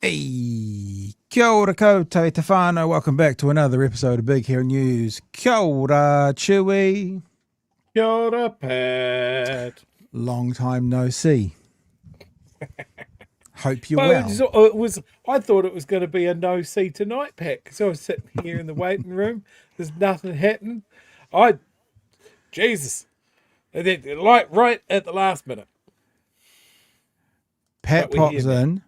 Hey, kia ora koutou te whānau. Welcome back to another episode of Big Hero News. Kia ora, Chewie. Kia ora, Pat. Long time no see. Hope you're well. I thought it was going to be a no see tonight, Pat, because I was sitting here in the waiting room. There's nothing happening. Jesus. And then, right at the last minute. Pat pops in,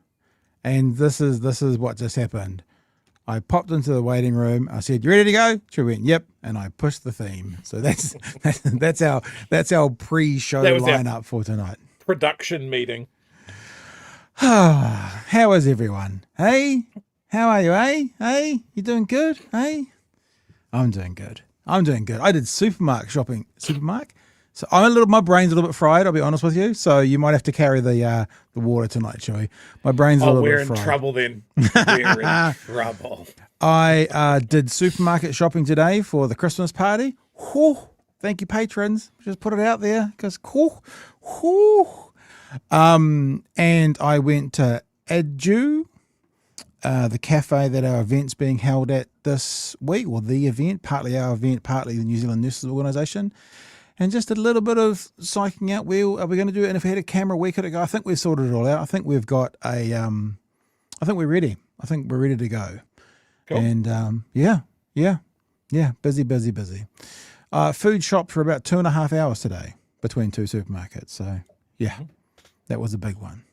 and this is what just happened. I popped into the waiting room. I said, "You ready to go?" She went, "Yep," and I pushed the theme. So that's our pre-show lineup for tonight. Production meeting. How is everyone? Hey, how are you? Hey, you doing good? Hey, I'm doing good. I did supermarket shopping. So my brain's a little bit fried, I'll be honest with you. So you might have to carry the water tonight, Chewie. My brain's a little bit fried. We're in trouble then. We're in trouble. I did supermarket shopping today for the Christmas party. Whew, thank you, patrons. Just put it out there because and I went to Edu, the cafe that our event's being held at this week, or the event, partly our event, partly the New Zealand Nurses Organisation. And just a little bit of psyching out. Where are we going to do it? And if we had a camera, where could it go? I think we've sorted it all out. I think we've got I think we're ready. I think we're ready to go. Cool. And busy. Food shopped for about 2.5 hours today between two supermarkets. So yeah, that was a big one.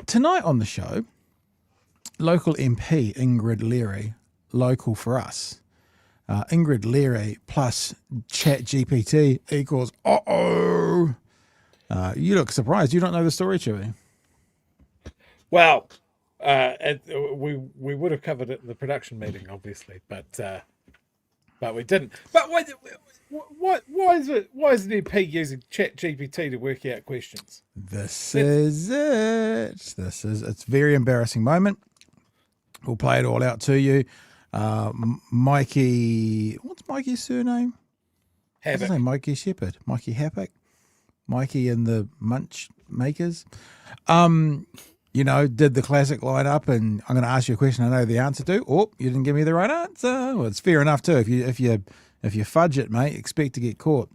Tonight on the show, local MP Ingrid Leary, local for us. Ingrid Leary plus ChatGPT equals you look surprised. You don't know the story, Chewie? Well, we would have covered it in the production meeting, obviously, but we didn't. But why is an MP using ChatGPT to work out questions? It's a very embarrassing moment. We'll play it all out to you. Mikey, what's Mikey's surname? Havoc. What's his name? Mikey Shepherd. Mikey Havoc. Mikey and the Munch Makers. Did the classic line up, and I'm going to ask you a question I know the answer to. Oh, you didn't give me the right answer. Well, it's fair enough too. If you fudge it, mate, expect to get caught.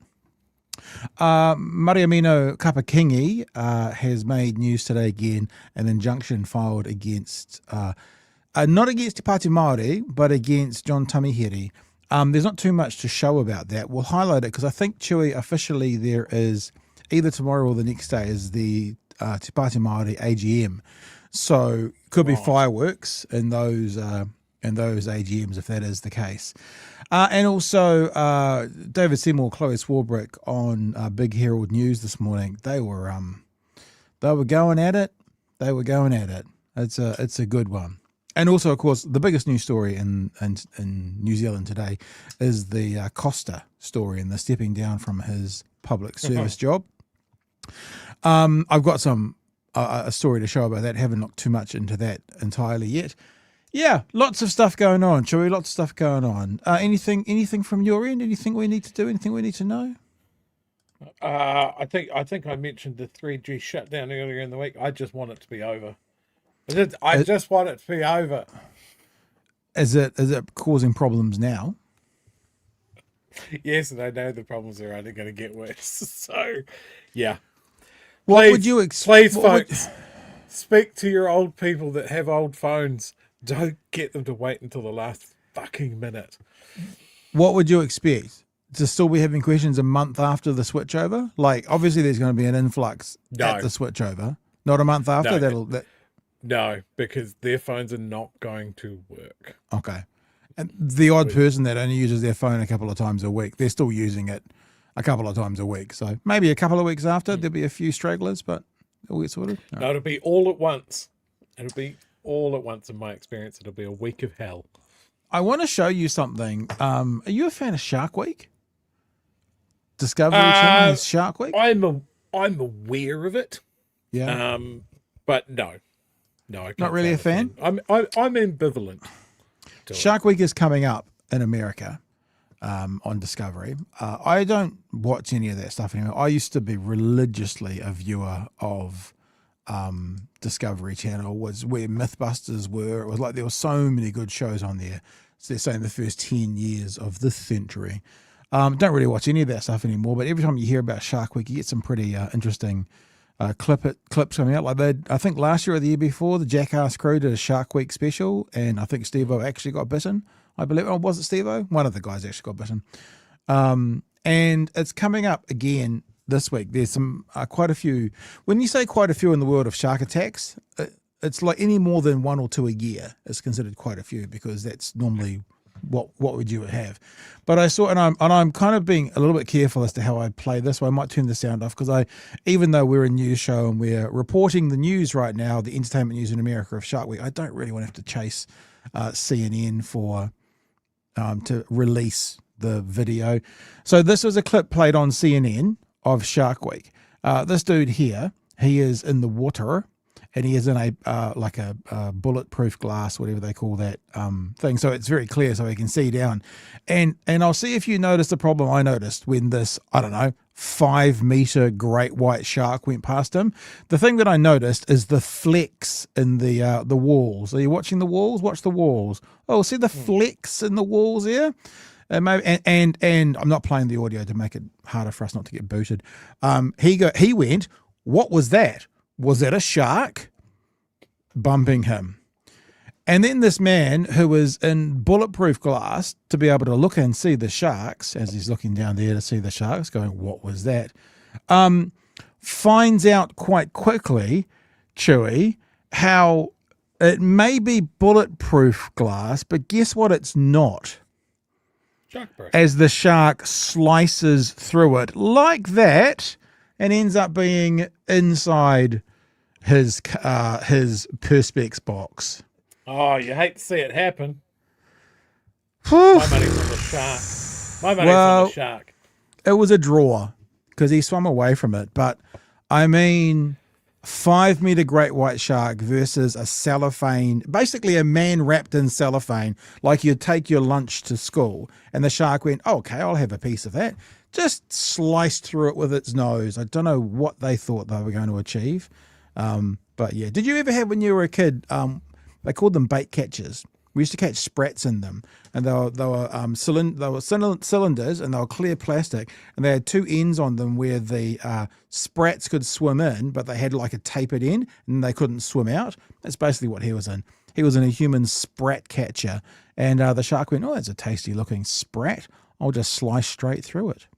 Mariameno Kapa-Kingi has made news today again. An injunction filed against not against Te Pāti Māori, but against John Tamihere. There's not too much to show about that. We'll highlight it because I think, Chewie, officially there is either tomorrow or the next day is the Te Pāti Māori AGM. So could be fireworks in those AGMs if that is the case. And also David Seymour, Chlöe, Swarbrick on Big Herald News this morning. They were going at it. It's a good one. And also, of course, the biggest news story in New Zealand today is the Costa story and the stepping down from his public service job. I've got a story to show about that. Haven't looked too much into that entirely yet. Yeah, lots of stuff going on, Chewie. Lots of stuff going on. Anything from your end? Anything we need to do? Anything we need to know? I think I mentioned the 3G shutdown earlier in the week. I just want it to be over. I just want it to be over. Is it causing problems now? Yes, and I know the problems are only going to get worse. So, yeah. What would you please, folks, speak to your old people that have old phones. Don't get them to wait until the last fucking minute. What would you expect? To still be having questions a month after the switchover? Like, obviously there's going to be an influx at the switchover. Not a month after? No, because their phones are not going to work. Okay. And the odd person that only uses their phone a couple of times a week, they're still using it a couple of times a week. So maybe a couple of weeks after, there'll be a few stragglers, but it'll get sorted. Right. No, it'll be all at once. It'll be all at once in my experience. It'll be a week of hell. I want to show you something. Are you a fan of Shark Week? Discovery Channel is Shark Week? I'm aware of it. Yeah. But no. No, I can't. Not really a fan? I'm ambivalent. Shark Week is coming up in America on Discovery. I don't watch any of that stuff anymore. I used to be religiously a viewer of Discovery Channel was where Mythbusters were. It was like there were so many good shows on there. So they're saying the first 10 years of this century. Don't really watch any of that stuff anymore, but every time you hear about Shark Week, you get some pretty interesting clips coming out. Like I think last year or the year before, the Jackass crew did a Shark Week special, and I think Steve-O actually got bitten. I believe. Oh, was it Steve-O? One of the guys actually got bitten. And it's coming up again this week. There's some quite a few. When you say quite a few in the world of shark attacks, it's like any more than one or two a year is considered quite a few, because that's normally what would you have. But I saw, and I'm kind of being a little bit careful as to how I play this. So I might turn the sound off, because even though we're a news show and we're reporting the news right now, the entertainment news in America of Shark Week, I don't really want to have to chase CNN for to release the video. So this was a clip played on CNN of Shark Week. This dude here, he is in the water, and he is in a bulletproof glass, whatever they call that thing. So it's very clear, so he can see down. And I'll see if you notice the problem I noticed when this, 5-meter great white shark went past him. The thing that I noticed is the flecks in the walls. Are you watching the walls? Watch the walls. Oh, see the flecks in the walls here? And I'm not playing the audio to make it harder for us not to get booted. He went, what was that? Was that a shark? Bumping him. And then this man who was in bulletproof glass to be able to look and see the sharks, as he's looking down there to see the sharks, going, what was that? Finds out quite quickly, Chewie, how it may be bulletproof glass, but guess what it's not? As the shark slices through it like that and ends up being inside his Perspex box. Oh, you hate to see it happen. My money's on the shark. My money's on the shark. It was a draw because he swam away from it. But, 5-meter great white shark versus a cellophane, basically a man wrapped in cellophane, like you'd take your lunch to school. And the shark went, okay, I'll have a piece of that. Just sliced through it with its nose. I don't know what they thought they were going to achieve. But yeah, did you ever have, when you were a kid, they called them bait catchers. We used to catch sprats in them, and they were cylinders, and they were clear plastic, and they had two ends on them where the sprats could swim in, but they had like a tapered end, and they couldn't swim out. That's basically what he was in. He was in a human sprat catcher, and the shark went, "Oh, that's a tasty looking sprat. I'll just slice straight through it."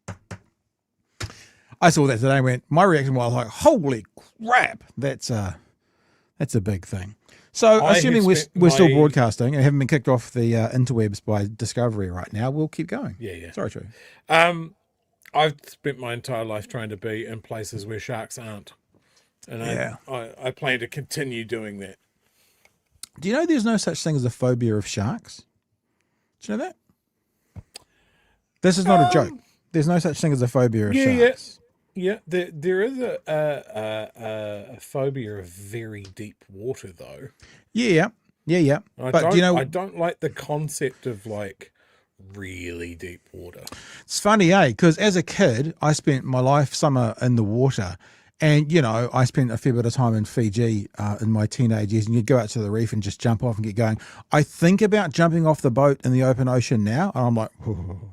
I saw that today and went, my reaction was like, "Holy crap, that's a big thing." So, assuming we're still broadcasting and haven't been kicked off the interwebs by Discovery right now, we'll keep going. Yeah. Sorry, Chewie. I've spent my entire life trying to be in places where sharks aren't. And I plan to continue doing that. Do you know there's no such thing as a phobia of sharks? Do you know that? This is not a joke. There's no such thing as a phobia of sharks. Yeah, there is a phobia of very deep water, though. Yeah. But I don't like the concept of like really deep water. It's funny, because as a kid, I spent my summer in the water, and I spent a fair bit of time in Fiji in my teenage years, and you'd go out to the reef and just jump off and get going. I think about jumping off the boat in the open ocean now, and I'm like, whoa.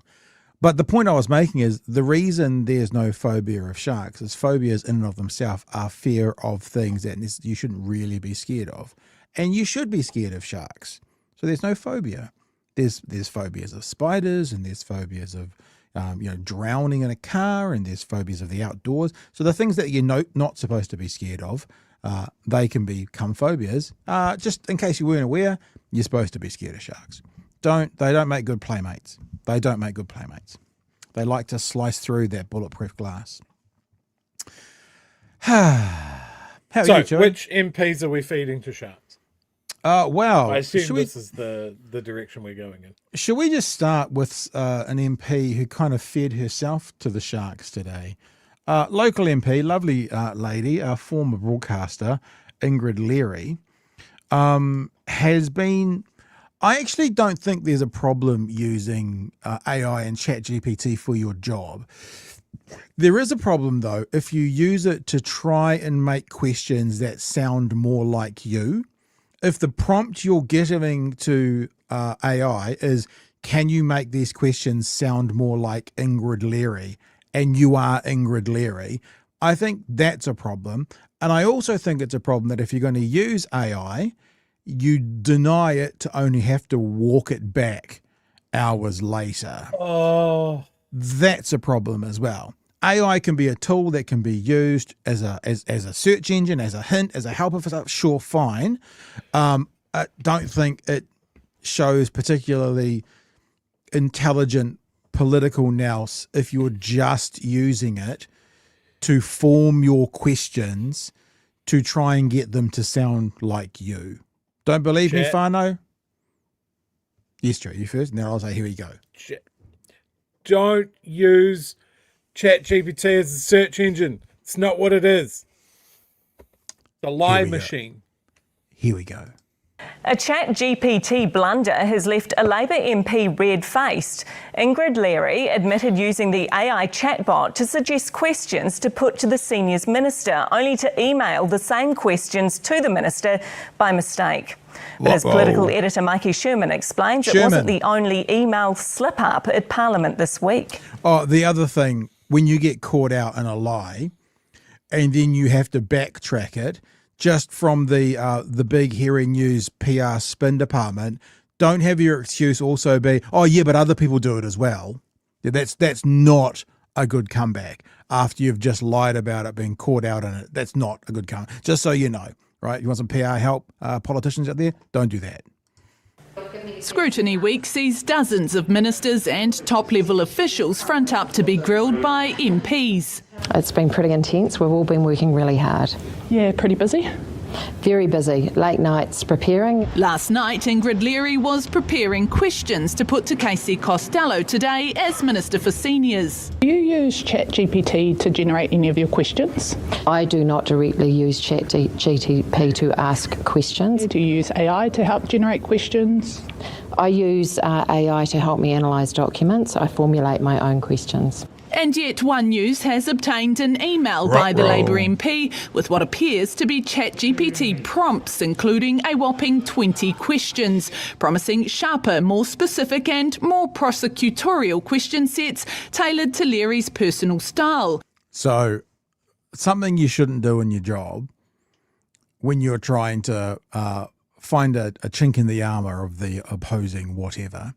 But the point I was making is the reason there's no phobia of sharks is phobias in and of themselves are fear of things that you shouldn't really be scared of. And you should be scared of sharks. So there's no phobia. There's phobias of spiders, and there's phobias of drowning in a car, and there's phobias of the outdoors. So the things that you're not supposed to be scared of, they can become phobias. Just in case you weren't aware, you're supposed to be scared of sharks. They don't make good playmates. They don't make good playmates. They like to slice through that bulletproof glass. So, which MPs are we feeding to sharks? Well, I assume this is the direction we're going in. Should we just start with an MP who kind of fed herself to the sharks today? Local MP, lovely lady, our former broadcaster, Ingrid Leary, has been... I actually don't think there's a problem using AI and ChatGPT for your job. There is a problem, though, if you use it to try and make questions that sound more like you. If the prompt you're giving to AI is, can you make these questions sound more like Ingrid Leary, and you are Ingrid Leary, I think that's a problem. And I also think it's a problem that if you're going to use AI, you deny it to only have to walk it back hours later. Oh, That's a problem as well. AI can be a tool that can be used as a search engine, as a hint, as a helper for stuff. Sure, fine. I don't think it shows particularly intelligent political nous if you're just using it to form your questions to try and get them to sound like you. Don't believe me, Whānau? Yes, Joe, you first. Now I'll say, here we go. Don't use ChatGPT as a search engine. It's not what it is. It's a lie machine. Here we go. A ChatGPT blunder has left a Labour MP red-faced. Ingrid Leary admitted using the AI chatbot to suggest questions to put to the Seniors Minister, only to email the same questions to the Minister by mistake. But as political editor Mikey Sherman explains, it wasn't the only email slip-up at Parliament this week. Oh, the other thing, when you get caught out in a lie and then you have to backtrack it, just from the big Hearing News PR spin department, don't have your excuse also be, oh yeah, but other people do it as well. Yeah, that's not a good comeback after you've just lied about it, being caught out in it. That's not a good comeback. Just so you know, right? You want some PR help, politicians out there? Don't do that. Scrutiny Week sees dozens of ministers and top-level officials front up to be grilled by MPs. It's been pretty intense. We've all been working really hard. Yeah, pretty busy. Very busy. Late nights preparing. Last night, Ingrid Leary was preparing questions to put to Casey Costello today as Minister for Seniors. Do you use ChatGPT to generate any of your questions? I do not directly use ChatGPT to ask questions. Do you use AI to help generate questions? I use AI to help me analyse documents. I formulate my own questions. And yet One News has obtained an email by the Labour MP with what appears to be ChatGPT prompts, including a whopping 20 questions, promising sharper, more specific and more prosecutorial question sets tailored to Leary's personal style. So something you shouldn't do in your job when you're trying to find a chink in the armour of the opposing whatever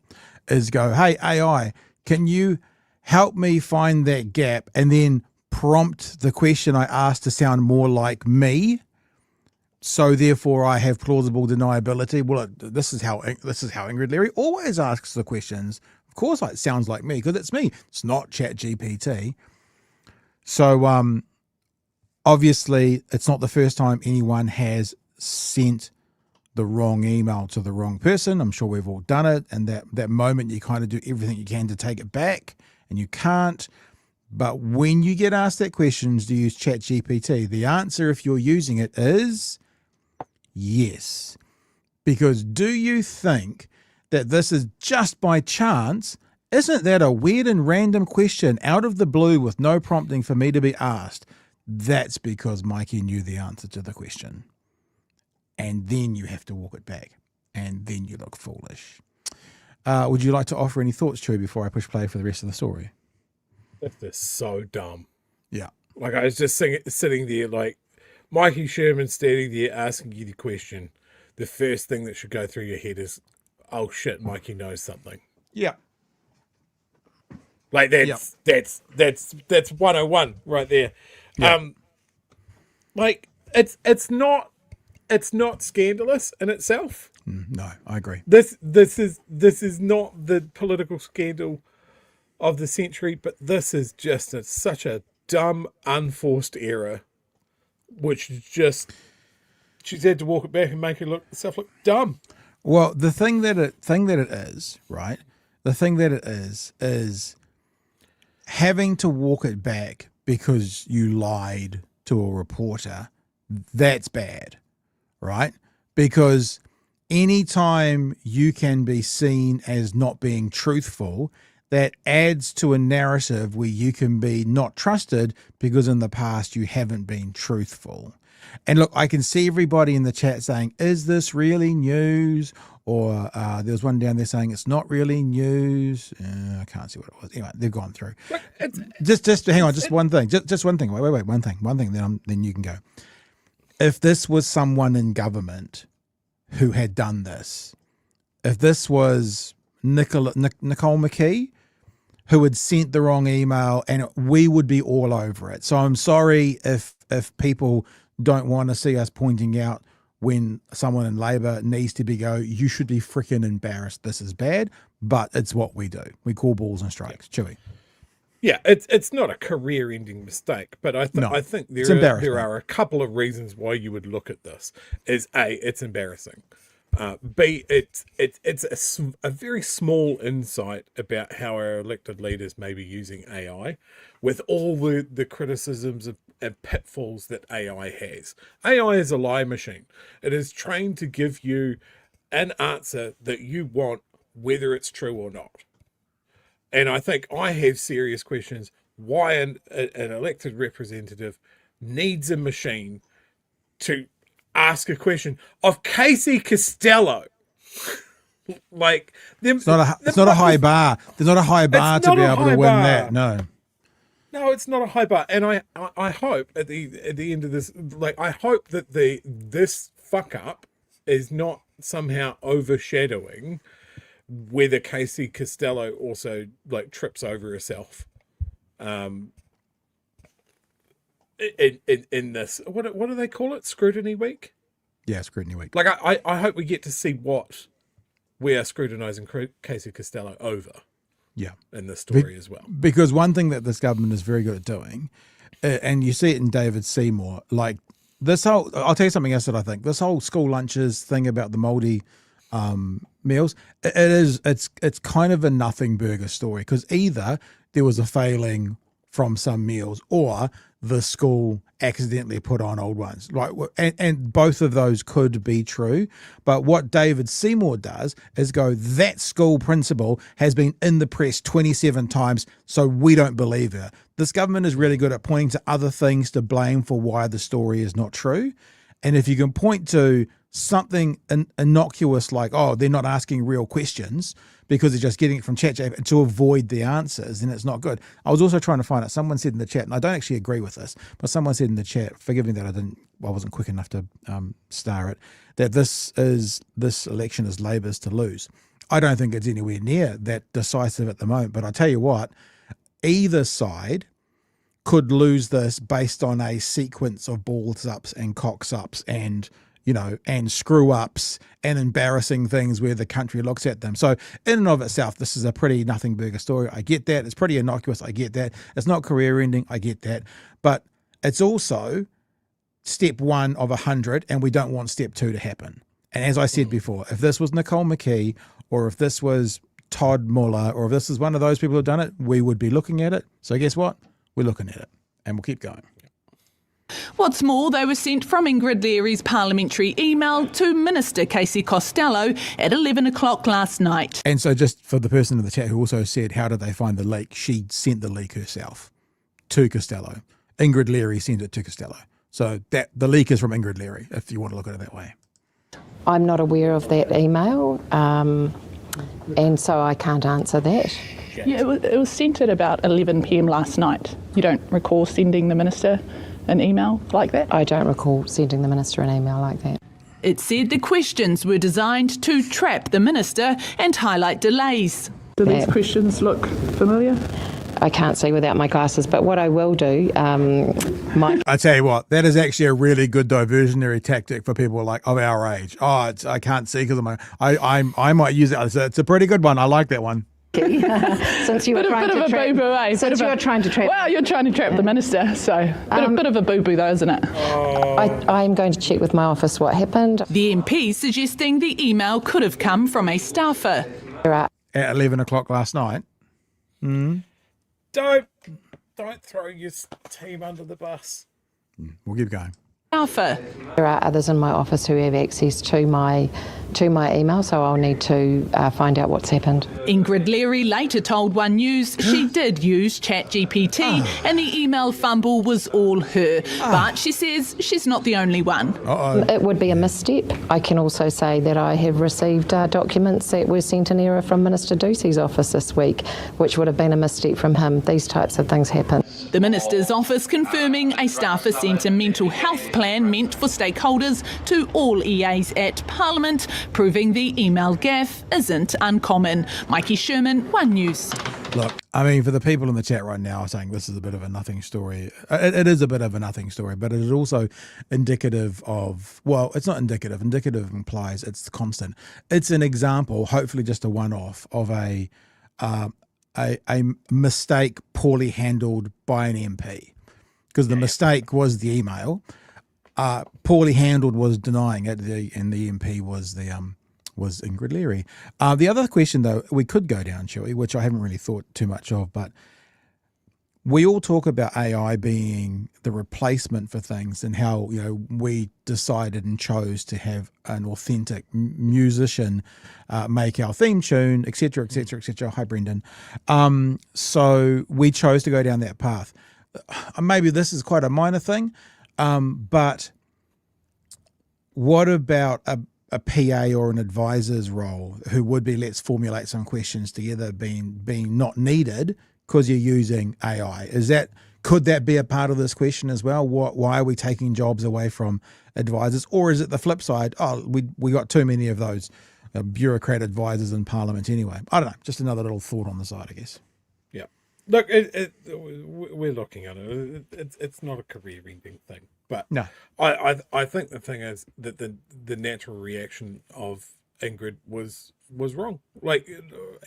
is go, hey, AI, can you help me find that gap and then prompt the question I asked to sound more like me, so therefore I have plausible deniability. Well, this is how Ingrid Leary always asks the questions. Of course it sounds like me because it's me. It's not ChatGPT. So obviously it's not the first time anyone has sent the wrong email to the wrong person. I'm sure we've all done it, and that moment you kind of do everything you can to take it back, and you can't. But when you get asked that question, do you use ChatGPT? The answer, if you're using it, is yes. Because do you think that this is just by chance? Isn't that a weird and random question out of the blue with no prompting for me to be asked? That's because Mikey knew the answer to the question. And then you have to walk it back. And then you look foolish. Would you like to offer any thoughts, Chewie, before I push play for the rest of the story? That's just so dumb. Yeah. Like, I was just sitting there, like, Mikey Sherman standing there asking you the question. The first thing that should go through your head is, oh shit, Mikey knows something. Yeah. Like, that's 101 right there. Yeah. Like, it's not scandalous in itself. No, I agree. This is not the political scandal of the century, but this is just such a dumb, unforced error, which just she's had to walk it back and make herself look dumb. Well, the thing that it is, right? The thing that it is having to walk it back because you lied to a reporter. That's bad, right? Because anytime you can be seen as not being truthful, that adds to a narrative where you can be not trusted because in the past you haven't been truthful. And look, I can see everybody in the chat saying, is this really news? Or there's one down there saying it's not really news. I can't see what it was. Anyway, they've gone through. Just hang on, just one thing. Just one thing. Wait, one thing. Then you can go. If this was someone in government who had done this, if this was Nicole McKee, who had sent the wrong email, and we would be all over it. So I'm sorry if people don't want to see us pointing out when someone in Labor needs to you should be freaking embarrassed. This is bad, but it's what we do. We call balls and strikes. Chewie. Yeah, it's not a career-ending mistake, but I think there are a couple of reasons why you would look at this. Is A, it's embarrassing. B, it's a very small insight about how our elected leaders may be using AI, with all the criticisms and pitfalls that AI has. AI is a lie machine. It is trained to give you an answer that you want, whether it's true or not. And I think I have serious questions why an elected representative needs a machine to ask a question of Casey Costello. Like, it's not a high bar. There's not a high bar to be able to win that. No, it's not a high bar. And I hope at the end of this, like, I hope that this fuck up is not somehow overshadowing whether Casey Costello also like trips over herself in this, what do they call it? Scrutiny week? Yeah, scrutiny week. Like, I hope we get to see what we are scrutinizing Casey Costello over. Yeah. In this story as well. Because one thing that this government is very good at doing, and you see it in David Seymour, like this whole, I'll tell you something else that I think, this whole school lunches thing about the Māori meals, it's kind of a nothing burger story, because either there was a failing from some meals or the school accidentally put on old ones, like, and both of those could be true. But what David Seymour does is go, that school principal has been in the press 27 times, so we don't believe her. This government is really good at pointing to other things to blame for why the story is not true. And if you can point to something innocuous like, oh, they're not asking real questions because they're just getting it from ChatGPT to avoid the answers, then it's not good. I was also trying to find out, someone said in the chat, and I don't actually agree with this, but someone said in the chat, forgive me that I wasn't quick enough to star it, that this election is Labor's to lose. I don't think it's anywhere near that decisive at the moment, but I tell you what, either side could lose this based on a sequence of balls ups and cocks ups and and screw ups and embarrassing things where the country looks at them. So in and of itself, this is a pretty nothing burger story. I get that. It's pretty innocuous. I get that. It's not career ending. I get that. But it's also step 1 of 100, and we don't want step 2 to happen. And as I said before, if this was Nicole McKee, or if this was Todd Muller, or if this is one of those people who've done it, we would be looking at it. So guess what? We're looking at it, and we'll keep going. What's more, they were sent from Ingrid Leary's parliamentary email to Minister Casey Costello at 11 o'clock last night. And so just for the person in the chat who also said, how did they find the leak? She sent the leak herself to Costello. Ingrid Leary sent it to Costello. So the leak is from Ingrid Leary, if you want to look at it that way. I'm not aware of that email, and so I can't answer that. Yeah, it was sent at about 11 p.m. last night. You don't recall sending the Minister an email like that? I don't recall sending the Minister an email like that. It said the questions were designed to trap the Minister and highlight delays. Do these questions look familiar? I can't see without my glasses, but what I will do, I tell you what, that is actually a really good diversionary tactic for people like of our age. Oh, I can't see because I might use it. It's a pretty good one. I like that one. Since you were trying to trap. Well, you're trying to trap the Minister, so bit of a boo-boo though, isn't it? I'm going to check with my office what happened. The MP suggesting the email could have come from a staffer. At 11 o'clock last night. Don't throw your team under the bus. We'll keep going. Alpha. There are others in my office who have access to my email, so I'll need to find out what's happened. Ingrid Leary later told One News she did use ChatGPT and the email fumble was all her. But she says she's not the only one. It would be a misstep. I can also say that I have received documents that were sent in error from Minister Ducey's office this week, which would have been a misstep from him. These types of things happen. The Minister's office confirming a staffer sent a mental health plan meant for stakeholders to all EAs at Parliament, proving the email gaffe isn't uncommon. Mikey Sherman, One News. Look, I mean, for the people in the chat right now saying this is a bit of a nothing story, it is a bit of a nothing story, but it is also indicative of, well, it's not indicative. Indicative implies it's constant. It's an example, hopefully just a one-off, of a mistake poorly handled by an MP. Because the mistake was the email. Poorly handled was denying it, and the MP was Ingrid Leary. The other question, though, we could go down, Chewie, which I haven't really thought too much of, but we all talk about AI being the replacement for things, and how we decided and chose to have an authentic musician make our theme tune, etc., etc., etc. Hi, Brendan. So we chose to go down that path. Maybe this is quite a minor thing. But what about a PA or an advisor's role who would be, let's formulate some questions together, being not needed because you're using AI? Could that be a part of this question as well? Why are we taking jobs away from advisors? Or is it the flip side? Oh, we got too many of those bureaucrat advisors in Parliament anyway. I don't know. Just another little thought on the side, I guess. Yeah. Look, we're looking at it. It's not a career-ending thing, but no. I think the thing is that the natural reaction of Ingrid was wrong. Like,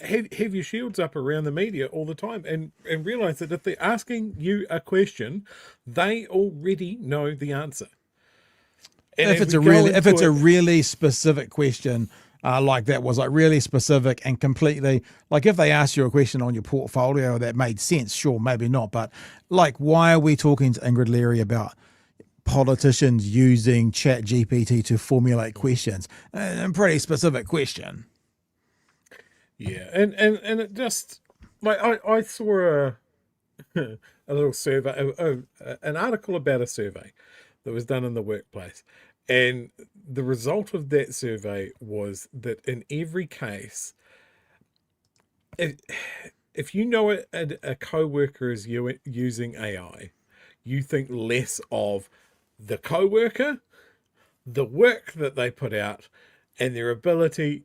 have your shields up around the media all the time, and realize that if they're asking you a question, they already know the answer. And if it's a really specific question. Like that was like really specific and completely, like if they asked you a question on your portfolio that made sense, sure, maybe not. But like, why are we talking to Ingrid Leary about politicians using ChatGPT to formulate questions? A pretty specific question. Yeah, and it just, like, I saw a little survey, an article about a survey that was done in the workplace. And the result of that survey was that in every case, if you know a co-worker is using AI, you think less of the co-worker, the work that they put out, and their ability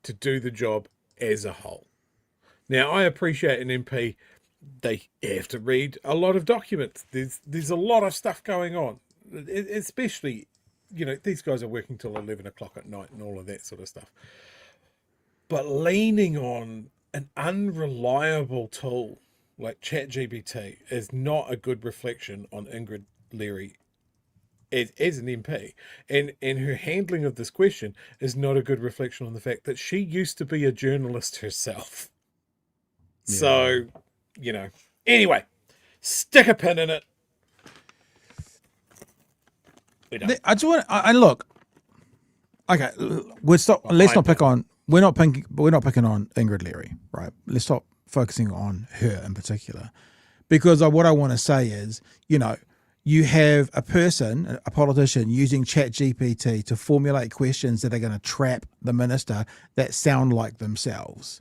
to do the job as a whole. Now, I appreciate an MP, they have to read a lot of documents. There's a lot of stuff going on, especially, these guys are working till 11 o'clock at night and all of that sort of stuff. But leaning on an unreliable tool like ChatGPT is not a good reflection on Ingrid Leary as an MP. And her handling of this question is not a good reflection on the fact that she used to be a journalist herself. Yeah. So, anyway, stick a pin in it. I just want to look. Okay, let's not pick on. We're not picking on Ingrid Leary, right? Let's stop focusing on her in particular, because what I want to say is, you have a politician using ChatGPT to formulate questions that are going to trap the minister that sound like themselves,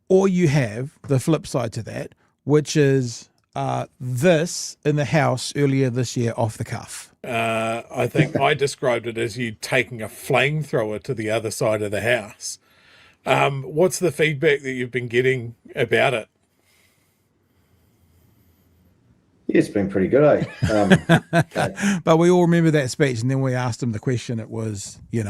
or you have the flip side to that, which is this in the House earlier this year off the cuff. I think I described it as you taking a flamethrower to the other side of the house. What's the feedback that you've been getting about it? It's been pretty good, eh? But we all remember that speech, and then we asked him the question. It was, he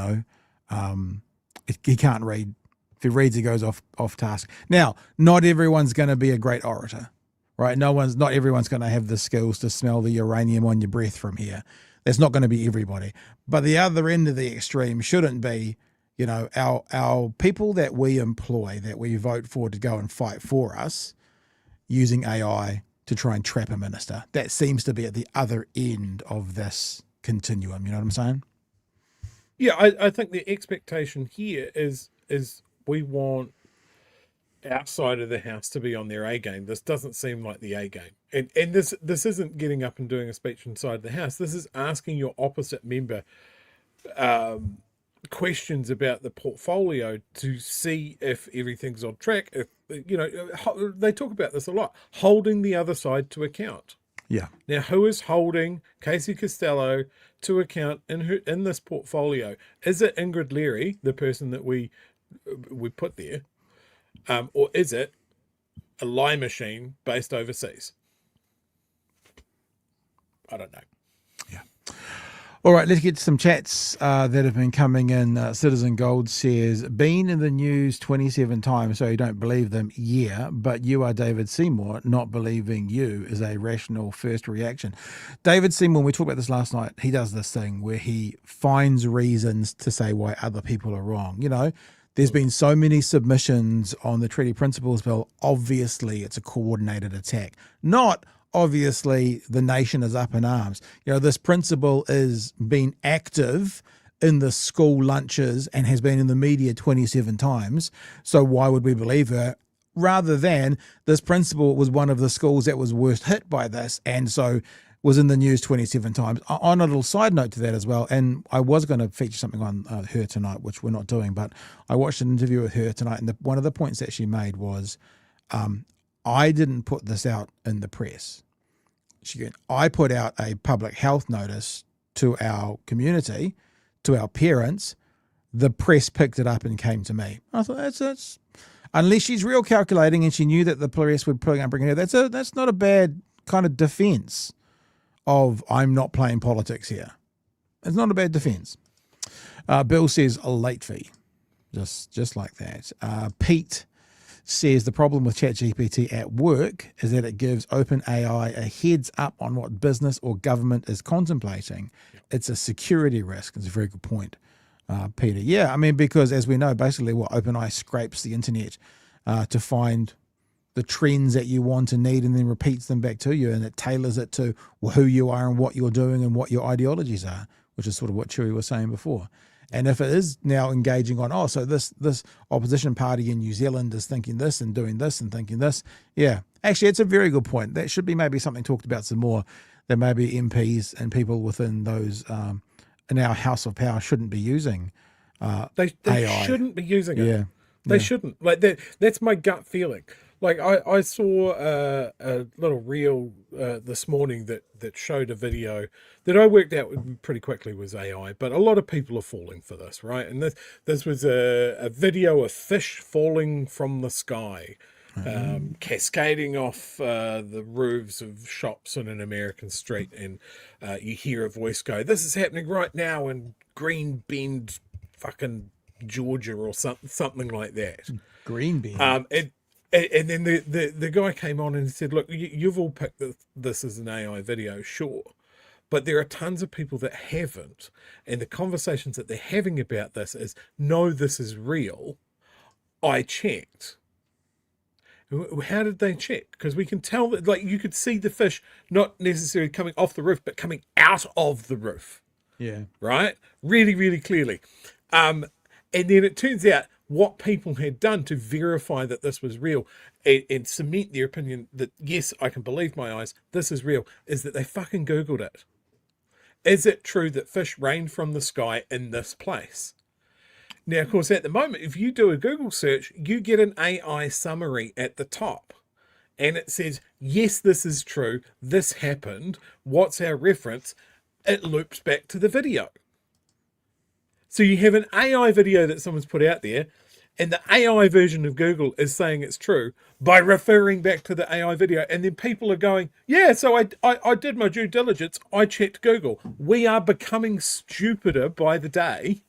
can't read. If he reads, he goes off task. Now, not everyone's going to be a great orator. Right, not everyone's going to have the skills to smell the uranium on your breath from here. That's not going to be everybody. But the other end of the extreme shouldn't be, our people that we employ, that we vote for to go and fight for us, using AI to try and trap a minister. That seems to be at the other end of this continuum. You know what I'm saying? Yeah, I think the expectation here is we want our side of the house to be on their A game. This doesn't seem like the A game. And this isn't getting up and doing a speech inside the house. This is asking your opposite member questions about the portfolio to see if everything's on track. If, you know, they talk about this a lot, holding the other side to account. Yeah. Now, who is holding Casey Costello to account in this portfolio? Is it Ingrid Leary, the person that we put there, or is it a lie machine based overseas? I don't know. Yeah. All right, let's get to some chats that have been coming in. Citizen Gold says, been in the news 27 times, so you don't believe them. Yeah, but you are David Seymour. Not believing you is a rational first reaction. David Seymour, we talked about this last night, he does this thing where he finds reasons to say why other people are wrong. You know, there's been so many submissions on the Treaty Principles Bill. Obviously, it's a coordinated attack. Not obviously the nation is up in arms. You know, this principle is being active in the school lunches and has been in the media 27 times. So why would we believe her? Rather than this principal was one of the schools that was worst hit by this and so was in the news 27 times. On a little side note to that as well, and I was going to feature something on her tonight, which we're not doing, but I watched an interview with her tonight, and one of the points that she made was, I didn't put this out in the press. I put out a public health notice to our community, to our parents. The press picked it up and came to me. I thought that's unless she's real calculating and she knew that the press would bring her. That's not a bad kind of defense of I'm not playing politics here. It's not a bad defense. Bill says a late fee, just like that. Pete says the problem with ChatGPT at work is that it gives OpenAI a heads up on what business or government is contemplating. It's a security risk. It's a very good point, Peter. Yeah, I mean, because as we know, basically what OpenAI scrapes the internet to find the trends that you want and need and then repeats them back to you, and it tailors it to who you are and what you're doing and what your ideologies are, which is sort of what Chewie was saying before. And if it is now engaging on, so this opposition party in New Zealand is thinking this and doing this and thinking this, yeah, actually, it's a very good point. That should be maybe something talked about some more, that maybe MPs and people within those in our House of Power shouldn't be using They AI. shouldn't be using it. Yeah. They shouldn't. Like that's my gut feeling. Like I saw a little reel this morning that showed a video that I worked out pretty quickly was AI, but a lot of people are falling for this, right? And this was a video of fish falling from the sky, cascading off the roofs of shops on an American street, and you hear a voice go, "This is happening right now in Green Bend, fucking Georgia," or something like that. Green Bend. And then the guy came on and said, "Look, you've all picked this as an AI video, sure, but there are tons of people that haven't, and the conversations that they're having about this is, no, this is real. I checked." How did they check? Because we can tell that, like, you could see the fish not necessarily coming off the roof, but coming out of the roof. Yeah. Right? Really, really clearly. And then it turns out what people had done to verify that this was real and cement their opinion that, yes, I can believe my eyes, this is real, is that they fucking Googled it. Is it true that fish rain from the sky in this place? Now, of course, at the moment, if you do a Google search, you get an AI summary at the top. And it says, yes, this is true. This happened. What's our reference? It loops back to the video. So you have an AI video that someone's put out there, and the AI version of Google is saying it's true by referring back to the AI video. And then people are going, yeah, so I did my due diligence. I checked Google. We are becoming stupider by the day.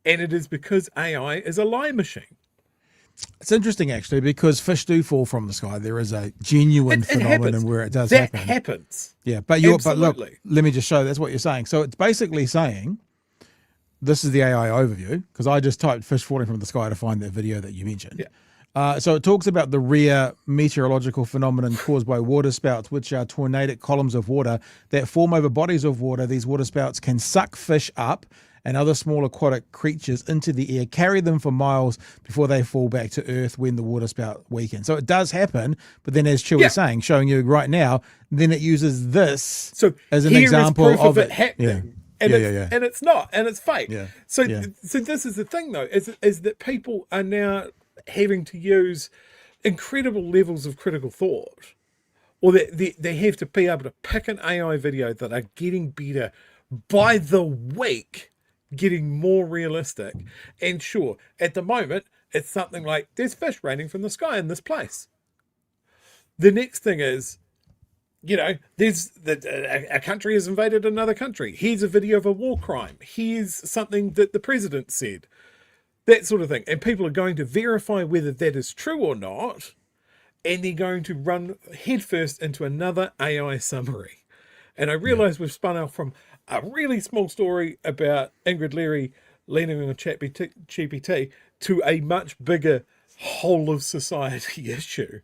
And it is because AI is a lie machine. It's interesting, actually, because fish do fall from the sky. There is a genuine phenomenon happens. where it does that happen. That happens. Yeah, but look, let me just show that's what you're saying. So it's basically saying, this is the AI overview, because I just typed fish falling from the sky to find that video that you mentioned. So it talks about the rare meteorological phenomenon caused by waterspouts, which are tornadic columns of water that form over bodies of water. These waterspouts can suck fish up and other small aquatic creatures into the air, carry them for miles before they fall back to earth when the waterspout weakens. So it does happen, but then as Chewie is saying, showing you right now, then it uses this as an example of it happening. And it's not, and it's fake. So this is the thing, though, is that people are now having to use incredible levels of critical thought, or they have to be able to pick an AI video that are getting better by the week, getting more realistic. And sure, at the moment, it's something like, there's fish raining from the sky in this place. The next thing is, there's a country has invaded another country. Here's a video of a war crime. Here's something that the president said. That sort of thing. And people are going to verify whether that is true or not. And they're going to run headfirst into another AI summary. And I realise we've spun out from a really small story about Ingrid Leary leaning on ChatGPT to a much bigger whole of society issue.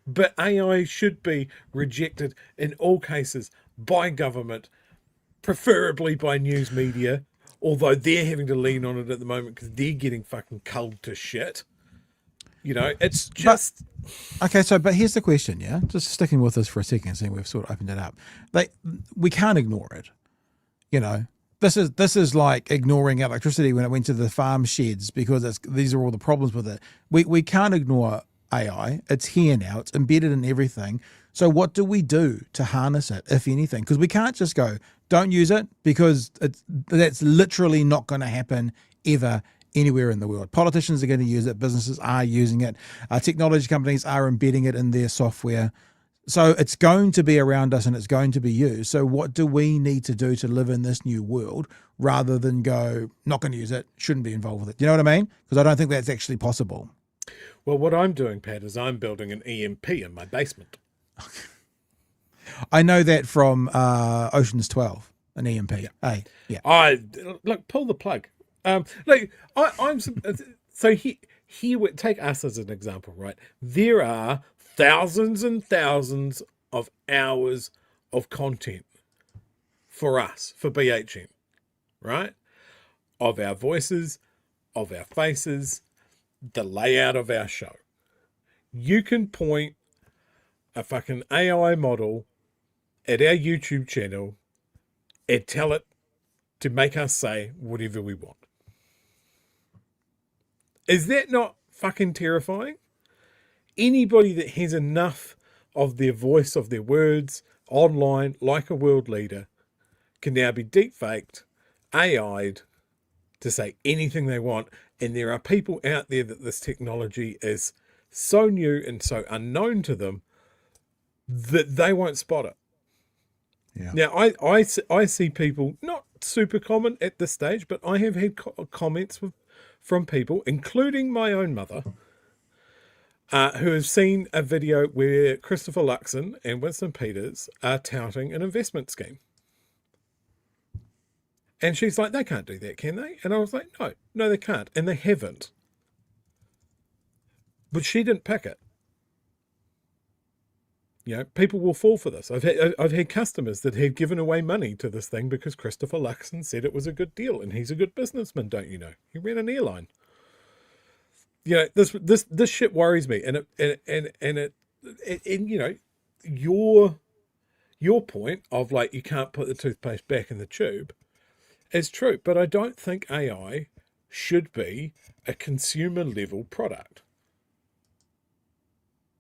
But AI should be rejected in all cases by government, preferably by news media, although they're having to lean on it at the moment because they're getting fucking culled to shit. It's just... But here's the question, just sticking with this for a second, seeing we've sort of opened it up. We can't ignore it. This is like ignoring electricity when it went to the farm sheds because these are all the problems with it. We can't ignore AI. It's here now. It's embedded in everything. So what do we do to harness it, if anything? Because we can't just go, don't use it, because that's literally not going to happen ever anywhere in the world. Politicians are going to use it. Businesses are using it. Technology companies are embedding it in their software. So it's going to be around us and it's going to be used. So what do we need to do to live in this new world rather than go, not going to use it, shouldn't be involved with it? You know what I mean? Because I don't think that's actually possible. Well, what I'm doing, Pat, is I'm building an EMP in my basement. I know that from Ocean's 12, an EMP. Hey, Look, pull the plug. Take us as an example, right? There are thousands and thousands of hours of content for us, for BHN, right? Of our voices, of our faces, the layout of our show. You can point a fucking AI model at our YouTube channel and tell it to make us say whatever we want. Is that not fucking terrifying? Anybody that has enough of their voice, of their words online, like a world leader, can now be deep-faked, AI'd to say anything they want. And there are people out there that this technology is so new and so unknown to them that they won't spot it. Yeah. Now, I see people, not super common at this stage, but I have had comments from people, including my own mother, who have seen a video where Christopher Luxon and Winston Peters are touting an investment scheme. And she's like, they can't do that, can they? And I was like, no, they can't. And they haven't. But she didn't pick it. People will fall for this. I've had customers that have given away money to this thing because Christopher Luxon said it was a good deal, and he's a good businessman, don't you know? He ran an airline. This shit worries me, and your point of like you can't put the toothpaste back in the tube is true, but I don't think AI should be a consumer level product.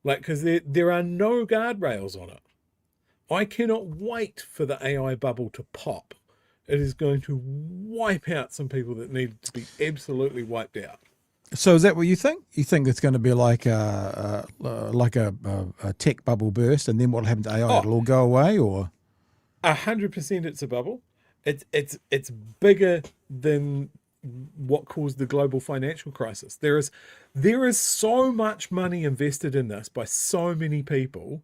Because there are no guardrails on it. I cannot wait for the AI bubble to pop. It is going to wipe out some people that need to be absolutely wiped out. So is that what you think? You think it's going to be like a tech bubble burst, and then what'll happen to AI? It'll all go away, or 100% it's a bubble. It's bigger than what caused the global financial crisis. There is so much money invested in this by so many people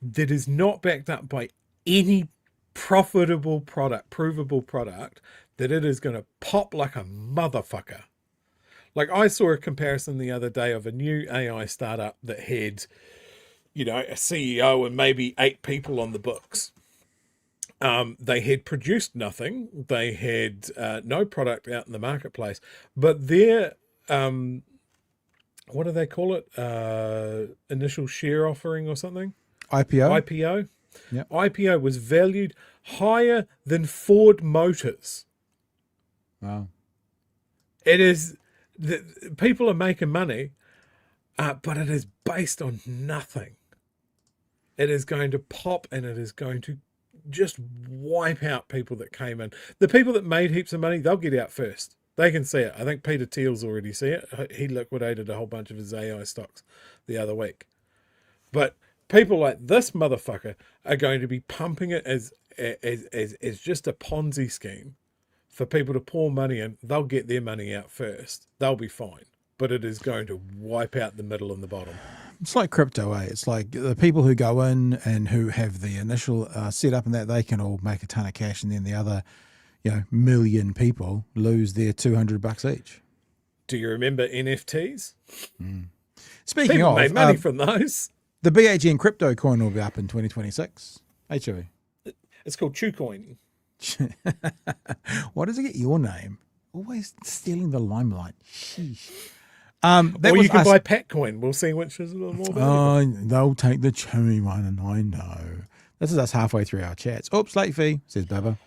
that is not backed up by any profitable product, provable product, that it is going to pop like a motherfucker. Like I saw a comparison the other day of a new AI startup that had, you know, a CEO and maybe 8 people on the books. They had produced nothing. They had no product out in the marketplace, but their, what do they call it? Initial share offering or something? IPO. Yeah. IPO was valued higher than Ford Motors. Wow. It is, people are making money, but it is based on nothing. It is going to pop and it is going to just wipe out people that came in. The people that made heaps of money, they'll get out first. They can see it. I think Peter Thiel's already see it. He liquidated a whole bunch of his AI stocks the other week. But people like this motherfucker are going to be pumping it as just a Ponzi scheme for people to pour money in. They'll get their money out first. They'll be fine. But it is going to wipe out the middle and the bottom. It's like crypto, eh? It's like the people who go in and who have the initial setup and that, they can all make a ton of cash, and then the other, you know, million people lose their $200 each. Do you remember NFTs? Speaking People of, made money from those. the BHN crypto coin will be up in 2026. Chewie. It's called ChewCoin. Why does it get your name? Always stealing the limelight. Sheesh. Or you can buy Patcoin. We'll see which is a little more valuable. They'll take the Chewie one, and I know. This is us halfway through our chats. Oops, late fee, says Bubba.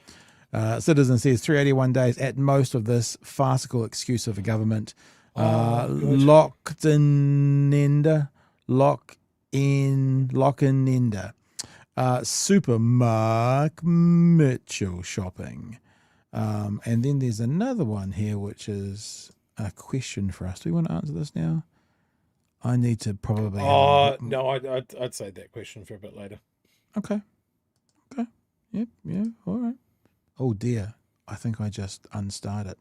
Citizen says 381 days at most of this farcical excuse of a government. Lock in ender. Super Mark Mitchell shopping. And then there's another one here, which is a question for us. Do we want to answer this now? I need to probably. No, I'd say that question for a bit later. Okay. Yep. Yeah. All right. Oh dear. I think I just unstarted it.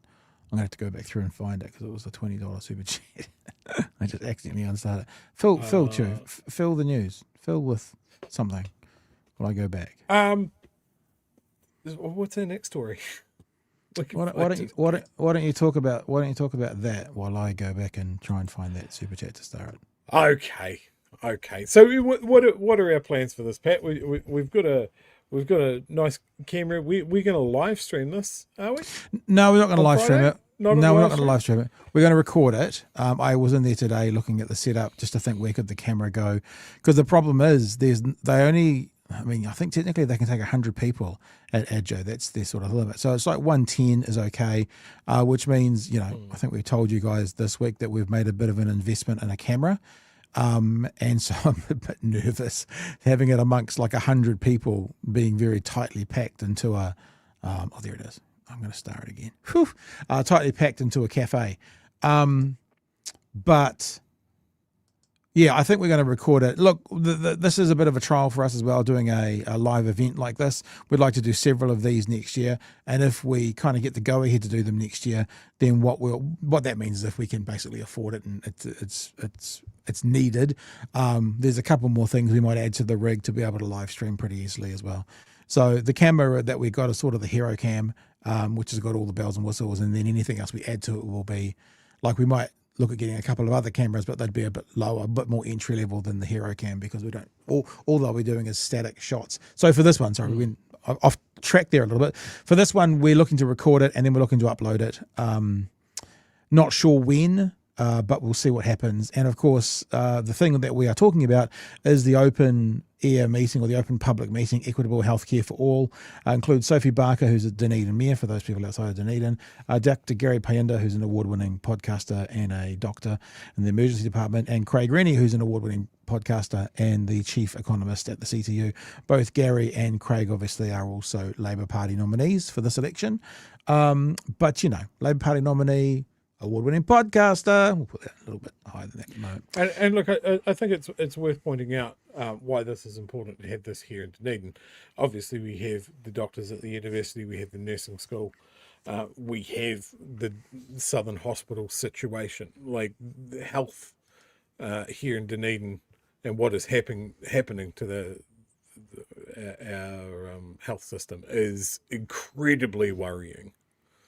I'm going to have to go back through and find it because it was a $20 super chat. I just accidentally unstarted it. Fill the news. Fill with something while I go back. What's our next story? Why don't you talk about that while I go back and try and find that super chat to start it? Okay. So what are our plans for this, Pat? We've got a nice camera. We're going to live stream this, are we? No, we're not going to live stream it. We're not going to live stream it. We're going to record it. I was in there today looking at the setup just to think where could the camera go, because the problem is I think technically they can take 100 people at Adjo. That's their sort of limit. So it's like 110 is okay, which means, you know, I think we told you guys this week that we've made a bit of an investment in a camera. And so I'm a bit nervous having it amongst like 100 people being very tightly packed into a, there it is. I'm going to start it again. Tightly packed into a cafe. But yeah, I think we're going to record it. Look, this is a bit of a trial for us as well, doing a live event like this. We'd like to do several of these next year. And if we kind of get the go ahead to do them next year, then what that means is if we can basically afford it and it's needed, there's a couple more things we might add to the rig to be able to live stream pretty easily as well. So the camera that we got is sort of the hero cam, which has got all the bells and whistles, and then anything else we add to it will be like, we might look at getting a couple of other cameras, but they'd be a bit lower, a bit more entry level than the hero cam, because we don't, all they'll be doing is static shots. So for this one, sorry, we went off track there a little bit. For this one, we're looking to record it and then we're looking to upload it. Not sure when, but we'll see what happens. And of course, the thing that we are talking about is the open air meeting, or the open public meeting, Equitable Healthcare for All. Includes Sophie Barker, who's a Dunedin mayor, for those people outside of Dunedin, Dr. Gary Payenda, who's an award-winning podcaster and a doctor in the emergency department, and Craig Rennie, who's an award-winning podcaster and the chief economist at the CTU. Both Gary and Craig obviously are also Labour Party nominees for this election. But, you know, Labour Party nominee, award-winning podcaster. We'll put that a little bit higher than that at the moment. And look, I think it's worth pointing out why this is important to have this here in Dunedin. Obviously, we have the doctors at the university, we have the nursing school, we have the Southern Hospital situation, like the health here in Dunedin, and what is happening to our health system is incredibly worrying.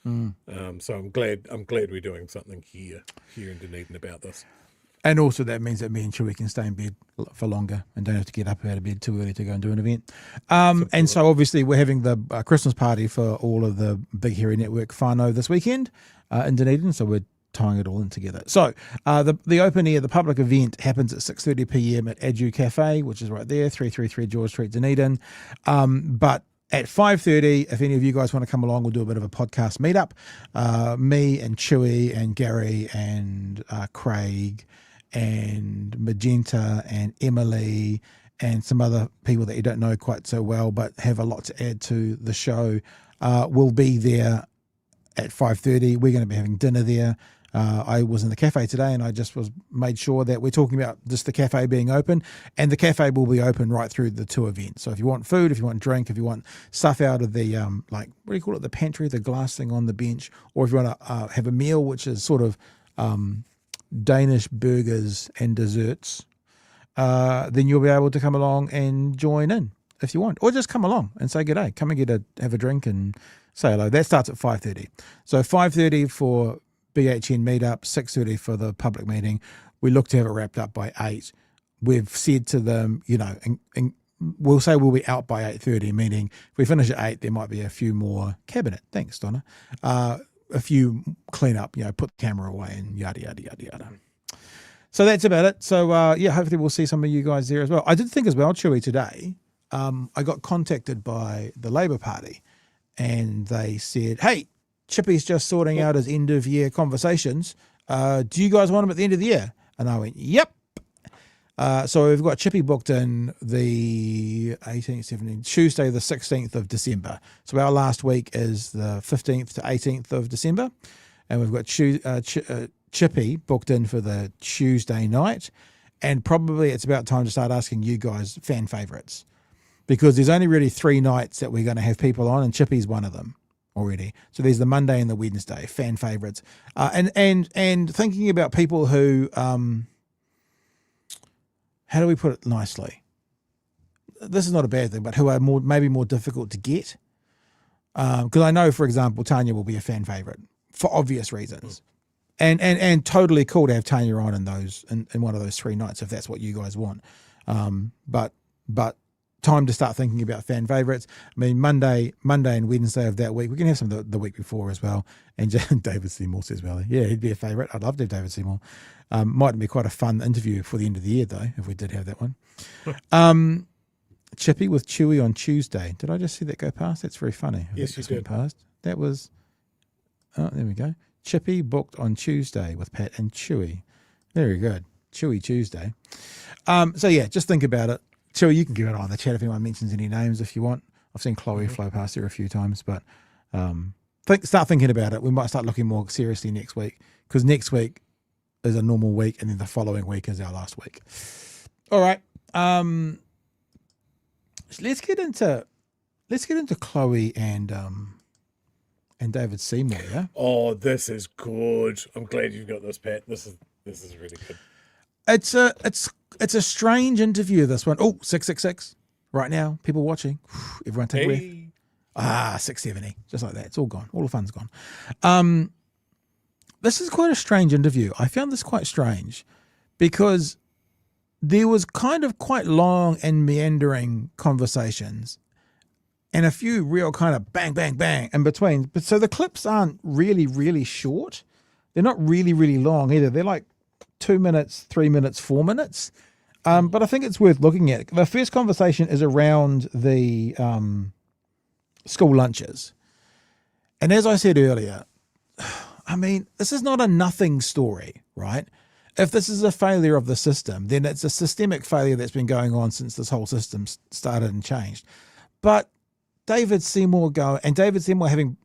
So I'm glad we're doing something here in Dunedin about this. And also that means that me and Chewie can stay in bed for longer and don't have to get up out of bed too early to go and do an event. And so obviously we're having the Christmas party for all of the Big Hairy Network whānau this weekend in Dunedin, so we're tying it all in together. So the open air, the public event happens at 6:30 p.m. at Adu Cafe, which is right there, 333 George Street, Dunedin. But at 5:30, if any of you guys want to come along, we'll do a bit of a podcast meetup. Me and Chewie and Gary and Craig and Magenta and Emily and some other people that you don't know quite so well but have a lot to add to the show will be there at 5:30. We're going to be having dinner there. I was in the cafe today and I just made sure that we're talking about just the cafe being open, and the cafe will be open right through the two events. So if you want food, if you want drink, if you want stuff out of the, like, what do you call it, the pantry, the glass thing on the bench, or if you want to have a meal, which is sort of Danish burgers and desserts, then you'll be able to come along and join in if you want, or just come along and say good day. Come and have a drink and say hello. That starts at 5:30. So 5:30 for BHN meetup, 6:30 for the public meeting. We look to have it wrapped up by 8. We've said to them, and we'll say we'll be out by 8:30, meaning if we finish at 8, there might be a few more cabinet. Thanks, Donna. A few clean up, put the camera away and yada, yada, yada, yada. So that's about it. So, hopefully we'll see some of you guys there as well. I did think as well, Chewie, today, I got contacted by the Labour Party and they said, hey, Chippy's just sorting out his end of year conversations. Do you guys want him at the end of the year? And I went, yep. So we've got Chippy booked in the 18th, 17th, Tuesday, the 16th of December. So our last week is the 15th to 18th of December. And we've got Chippy booked in for the Tuesday night. And probably it's about time to start asking you guys fan favourites, because there's only really 3 nights that we're going to have people on, and Chippy's one of them already. So there's the Monday and the Wednesday, fan favourites. And thinking about people who, how do we put it nicely? This is not a bad thing, but who are maybe more difficult to get. Because I know, for example, Tanya will be a fan favourite for obvious reasons. And totally cool to have Tanya on in one of those 3 nights if that's what you guys want. But time to start thinking about fan favourites. I mean, Monday and Wednesday of that week, we can have some the week before as well. And David Seymour says, well, yeah, he'd be a favourite. I'd love to have David Seymour. Might be quite a fun interview for the end of the year, though, if we did have that one. Chippy with Chewie on Tuesday. Did I just see that go past? That's very funny. Yes, you did. Past. That was, there we go. Chippy booked on Tuesday with Pat and Chewie. Very good. Chewie Tuesday. So, yeah, just think about it. Chewie, you can give it on the chat if anyone mentions any names if you want. I've seen Chlöe flow past there a few times, but start thinking about it. We might start looking more seriously next week, because next week is a normal week, and then the following week is our last week. All right. Let's get into Chlöe and David Seymour. Yeah. Oh, this is good. I'm glad you've got this, Pat. This is really good. It's a strange interview, this one. Oh, 666 right now. People watching. Everyone take a breath. 670. Just like that. It's all gone. All the fun's gone. This is quite a strange interview. I found this quite strange because there was kind of quite long and meandering conversations and a few real kind of bang, bang, bang in between. But so the clips aren't really, really short. They're not really, really long either. They're like 2 minutes, 3 minutes, 4 minutes. But I think it's worth looking at. The first conversation is around the school lunches. And as I said earlier, I mean, this is not a nothing story, right? If this is a failure of the system, then it's a systemic failure that's been going on since this whole system started and changed. But David Seymour having,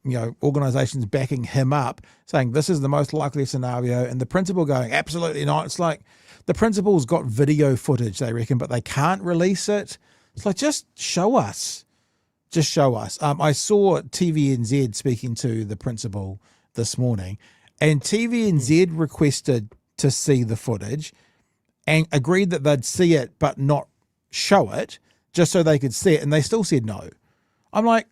organisations backing him up, saying this is the most likely scenario, and the principal going, absolutely not. It's like the principal's got video footage, they reckon, but they can't release it. It's like, just show us. Just show us. I saw TVNZ speaking to the principal this morning, and TVNZ requested to see the footage and agreed that they'd see it but not show it, just so they could see it, and they still said no. I'm like,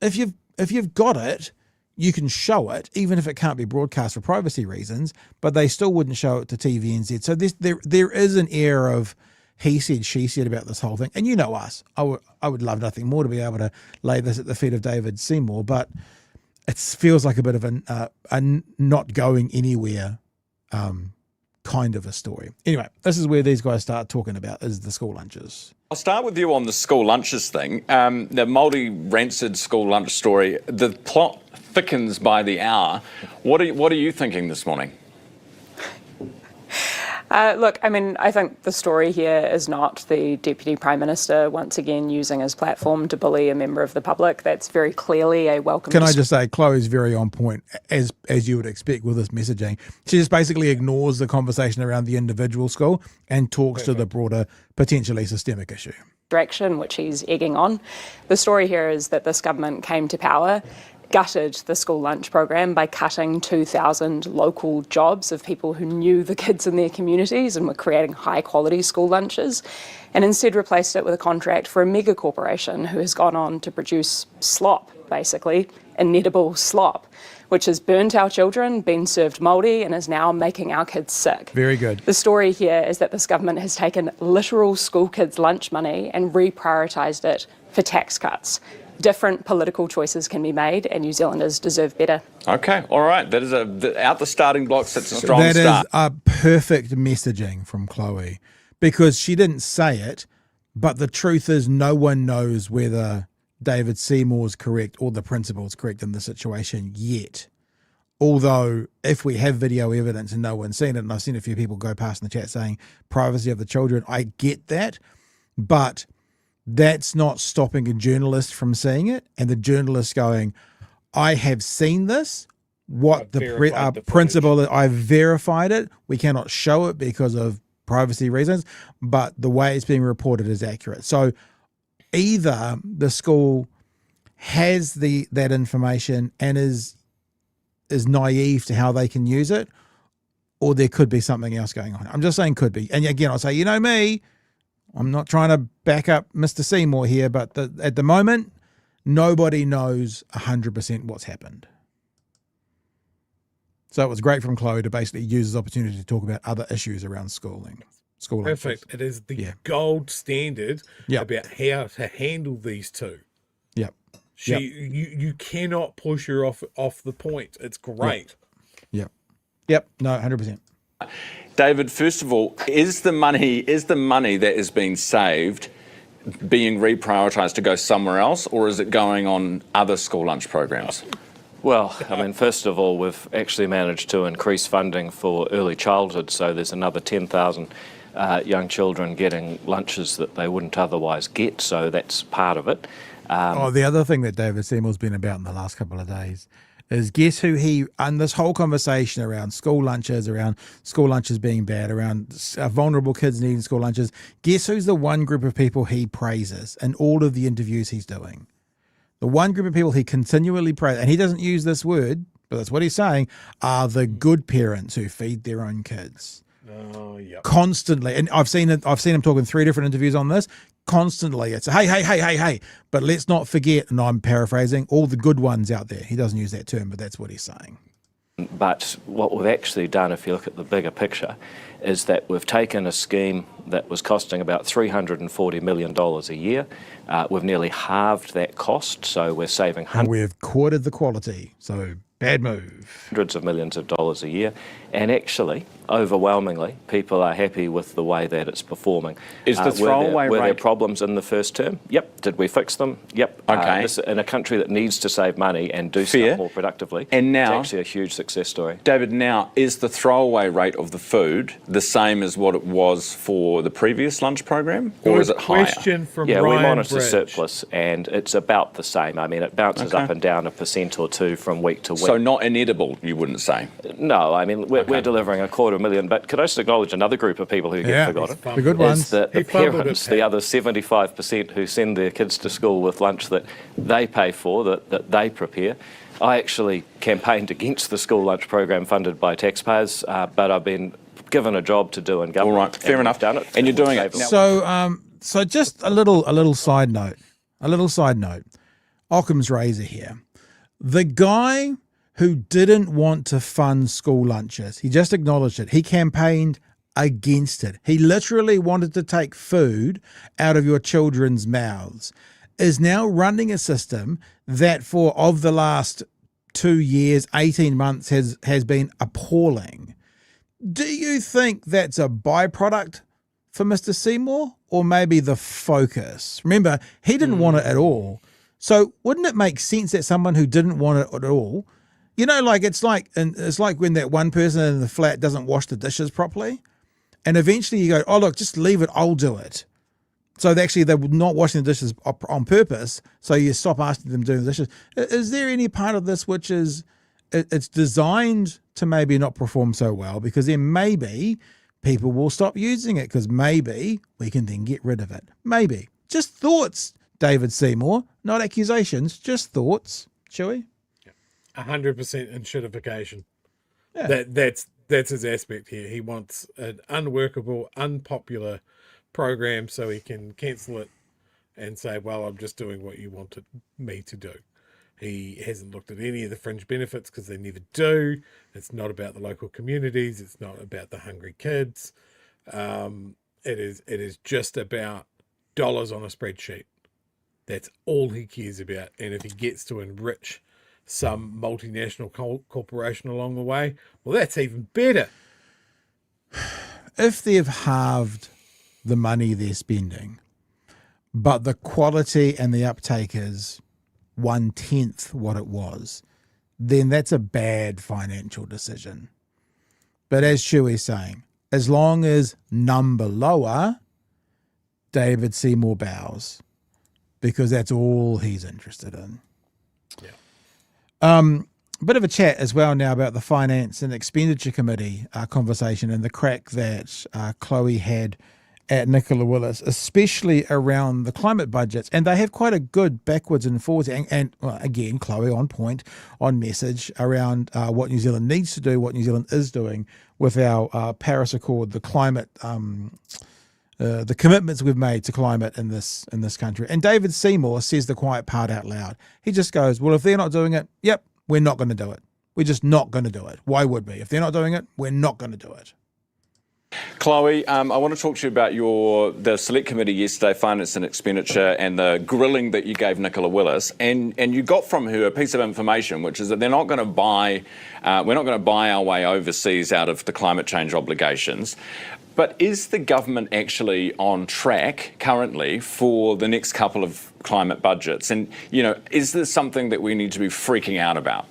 if you've got it, you can show it, even if it can't be broadcast for privacy reasons, but they still wouldn't show it to TVNZ. So there is an air of he said, she said about this whole thing. And you know us. I would love nothing more to be able to lay this at the feet of David Seymour, but it feels like a bit of a not going anywhere kind of a story. Anyway, this is where these guys start talking about is the school lunches. I'll start with you on the school lunches thing. The Māori-rancid school lunch story, the plot thickens by the hour. What are you thinking this morning? Look, I mean, I think the story here is not the Deputy Prime Minister once again using his platform to bully a member of the public. That's very clearly a welcome. Can I just say, Chlöe is very on point, as you would expect with this messaging. She just basically ignores the conversation around the individual school and talks to the broader, potentially systemic issue. Direction, which he's egging on. The story here is that this government came to power, gutted the school lunch program by cutting 2,000 local jobs of people who knew the kids in their communities and were creating high quality school lunches, and instead replaced it with a contract for a mega corporation who has gone on to produce slop, basically, inedible slop, which has burnt our children, been served Māori, and is now making our kids sick. Very good. The story here is that this government has taken literal school kids' lunch money and reprioritised it for tax cuts. Different political choices can be made, and New Zealanders deserve better. Okay, all right. That is out the starting blocks. That's a strong start. That is a perfect messaging from Chlöe, because she didn't say it, but the truth is no one knows whether David Seymour's correct or the principal's correct in the situation yet. Although if we have video evidence and no one's seen it, and I've seen a few people go past in the chat saying privacy of the children, I get that, but that's not stopping a journalist from seeing it, and the journalist going, I have seen this. What the principle, I've verified it. We cannot show it because of privacy reasons, but the way it's being reported is accurate. So either the school has that information and is naive to how they can use it, or there could be something else going on. I'm just saying could be. And again, I'll say, you know me, I'm not trying to back up Mr. Seymour here, but at the moment, nobody knows 100% what's happened. So it was great from Chlöe to basically use this opportunity to talk about other issues around schooling. Perfect. It is the gold standard about how to handle these two. Yep. You cannot push her off the point. It's great. Yep. No, 100%. David, first of all, is the money that is being saved being reprioritised to go somewhere else, or is it going on other school lunch programs? Well, I mean, first of all, we've actually managed to increase funding for early childhood, so there's another 10,000 young children getting lunches that they wouldn't otherwise get, so that's part of it. The other thing that David Seymour's been about in the last couple of days is guess who and this whole conversation around school lunches being bad, around vulnerable kids needing school lunches, guess who's the one group of people he praises in all of the interviews he's doing? The one group of people he continually praises, and he doesn't use this word, but that's what he's saying, are the good parents who feed their own kids. Oh, yeah. Constantly. And I've seen him talk in 3 different interviews on this. Constantly it's hey, but let's not forget, and I'm paraphrasing, all the good ones out there. He doesn't use that term, but that's what he's saying. But what we've actually done, if you look at the bigger picture, is that we've taken a scheme that was costing about $340 million a year. We've nearly halved that cost, so we're saving we've quartered the quality, so bad move. Hundreds of millions of dollars a year, and actually, overwhelmingly, people are happy with the way that it's performing. Is the throwaway were rate... there problems in the first term? Yep. Did we fix them? Yep. Okay. In a country that needs to save money and do stuff more productively, and now, it's actually a huge success story. David, now, is the throwaway rate of the food the same as what it was for the previous lunch program, or is it higher? Question from we Ryan monitor Bridge. surplus, and it's about the same. I mean, it bounces up and down 1% or 2% from week to week. So not inedible, you wouldn't say? No, I mean, we're delivering 250,000, but could I just acknowledge another group of people who get forgotten? The good ones. Is the parents, the other 75% who send their kids to school with lunch that they pay for, that they prepare. I actually campaigned against the school lunch program funded by taxpayers, but I've been given a job to do in government. All right, fair enough. Done it, and you're doing it. So just a little side note. Occam's razor here. The guy who didn't want to fund school lunches, he just acknowledged it. He campaigned against it. He literally wanted to take food out of your children's mouths, is now running a system that of the last 2 years, 18 months has been appalling. Do you think that's a byproduct for Mr. Seymour, or maybe the focus? Remember, he didn't want it at all. So wouldn't it make sense that someone who didn't want it at all, it's like when that one person in the flat doesn't wash the dishes properly, and eventually you go, oh look, just leave it, I'll do it. So they're not washing the dishes on purpose, so you stop asking them to do the dishes. Is there any part of this which is it's designed to maybe not perform so well, because then maybe people will stop using it, because maybe we can then get rid of it? Maybe. Just thoughts, David Seymour, not accusations, just thoughts. Chewie? 100% enshittification. Yeah. That's his aspect here. He wants an unworkable, unpopular program so he can cancel it and say, well, I'm just doing what you wanted me to do. He hasn't looked at any of the fringe benefits, because they never do. It's not about the local communities. It's not about the hungry kids. It is just about dollars on a spreadsheet. That's all he cares about. And if he gets to enrich some multinational corporation along the way, well, that's even better. If they've halved the money they're spending, but the quality and the uptake is 1/10 what it was, then that's a bad financial decision. But as Chewie's saying, as long as number lower, David Seymour bows, because that's all he's interested in. Yeah. Bit of a chat as well now about the Finance and Expenditure Committee conversation and the crack that Chlöe had at Nicola Willis, especially around the climate budgets. And they have quite a good backwards and forwards, and again, Chlöe on point, on message around what New Zealand needs to do, what New Zealand is doing with our Paris Accord, the climate, the commitments we've made to climate in this country. And David Seymour says the quiet part out loud. He just goes, well, if they're not doing it, yep, we're not going to do it. We're just not going to do it. Why would we? If they're not doing it, we're not going to do it. Chlöe, I want to talk to you about the select committee yesterday, Finance and Expenditure, and the grilling that you gave Nicola Willis, and you got from her a piece of information, which is that they're not going to buy, we're not going to buy our way overseas out of the climate change obligations. But is the government actually on track currently for the next couple of climate budgets? And, is this something that we need to be freaking out about?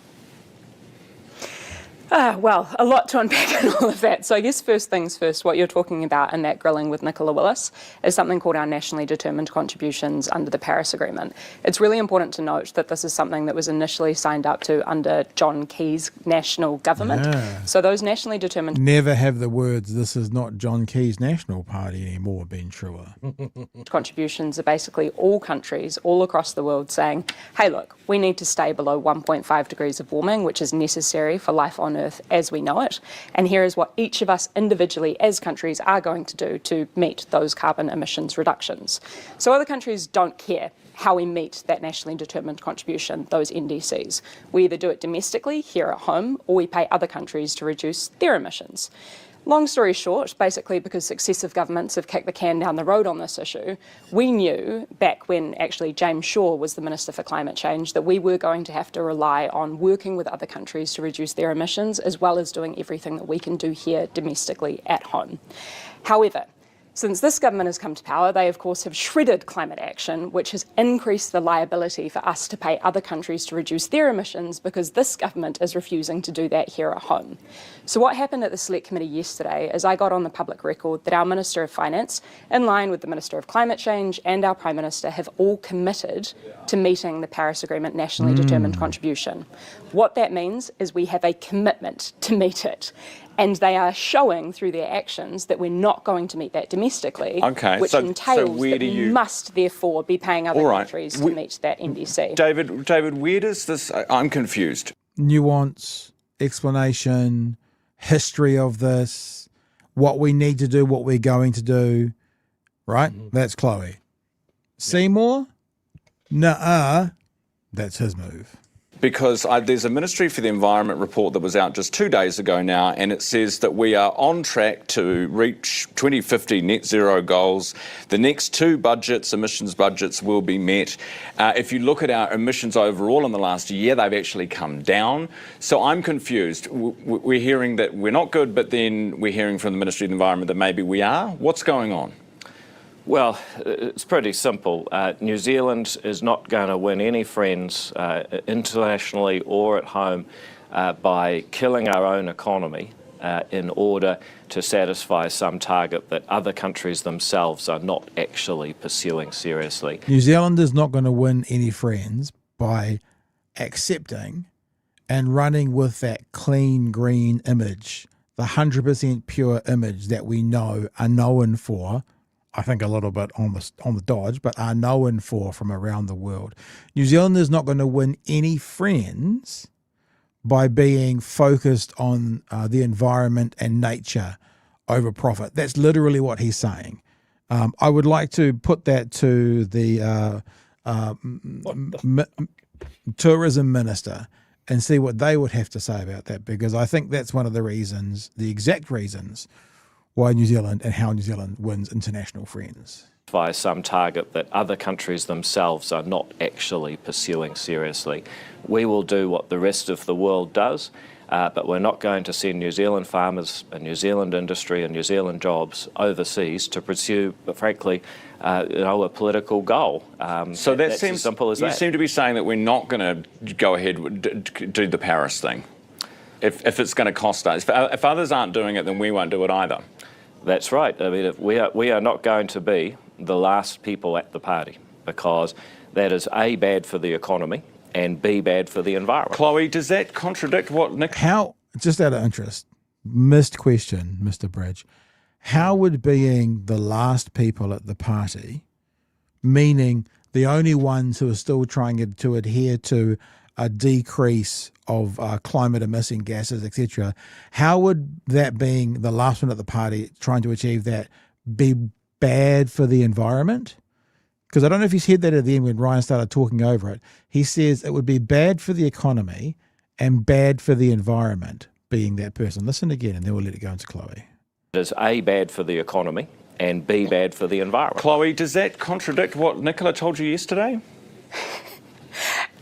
Well, a lot to unpack in all of that. So I guess first things first, what you're talking about in that grilling with Nicola Willis is something called our nationally determined contributions under the Paris Agreement. It's really important to note that this is something that was initially signed up to under John Key's national government. Yeah. So those nationally determined... Never have the words, this is not John Key's national party anymore, been truer. Contributions are basically all countries all across the world saying, hey, look, we need to stay below 1.5 degrees of warming, which is necessary for life on Earth as we know it. And here is what each of us individually as countries are going to do to meet those carbon emissions reductions. So other countries don't care how we meet that nationally determined contribution, those NDCs. We either do it domestically here at home, or we pay other countries to reduce their emissions. Long story short, basically because successive governments have kicked the can down the road on this issue, we knew back when actually James Shaw was the Minister for Climate Change that we were going to have to rely on working with other countries to reduce their emissions, as well as doing everything that we can do here domestically at home. However, since this government has come to power, they of course have shredded climate action, which has increased the liability for us to pay other countries to reduce their emissions, because this government is refusing to do that here at home. So what happened at the Select Committee yesterday is I got on the public record that our Minister of Finance, in line with the Minister of Climate Change and our Prime Minister, have all committed to meeting the Paris Agreement nationally determined contribution. What that means is we have a commitment to meet it. And they are showing through their actions that we're not going to meet that domestically, which entails that we must therefore be paying other countries to meet that NDC. David, where does this... I'm confused. Nuance, explanation, history of this, what we need to do, what we're going to do, right? That's Chlöe. Seymour? Nuh-uh. That's his move. because there's a Ministry for the Environment report that was out just 2 days ago now, and it says that we are on track to reach 2050 net zero goals. The next two emissions budgets will be met. If you look at our emissions overall in the last year, they've actually come down. So I'm confused. We're hearing that we're not good, but then we're hearing from the Ministry of the Environment that maybe we are. What's going on? Well, it's pretty simple. New Zealand is not going to win any friends internationally or at home by killing our own economy in order to satisfy some target that other countries themselves are not actually pursuing seriously. New Zealand is not going to win any friends by accepting and running with that clean green image, the 100% pure image that we are known for. I think a little bit on the dodge, but are known for from around the world. New Zealand is not going to win any friends by being focused on the environment and nature over profit. That's literally what he's saying. I would like to put that to the tourism minister and see what they would have to say about that, because I think that's one of the reasons, the exact reasons, why New Zealand and how New Zealand wins international friends. By some target that other countries themselves are not actually pursuing seriously. We will do what the rest of the world does, but we're not going to send New Zealand farmers and New Zealand industry and New Zealand jobs overseas to pursue, frankly, a political goal. So that's as simple as that. You seem to be saying that we're not going to go ahead and do the Paris thing. If it's going to cost us. If others aren't doing it, then we won't do it either. That's right. I mean, we are not going to be the last people at the party, because that is A, bad for the economy, and B, bad for the environment. Chlöe, does that contradict what Nick... How, just out of interest, missed question, Mr. Bridge, how would being the last people at the party, meaning the only ones who are still trying to adhere to a decrease of climate emitting gases, etc., how would that being the last one at the party trying to achieve that be bad for the environment? Because I don't know if you said that at the end when Ryan started talking over it. He says it would be bad for the economy and bad for the environment, being that person. Listen again and then we'll let it go into Chlöe. It is A, bad for the economy, and B, bad for the environment. Chlöe, does that contradict what Nicola told you yesterday?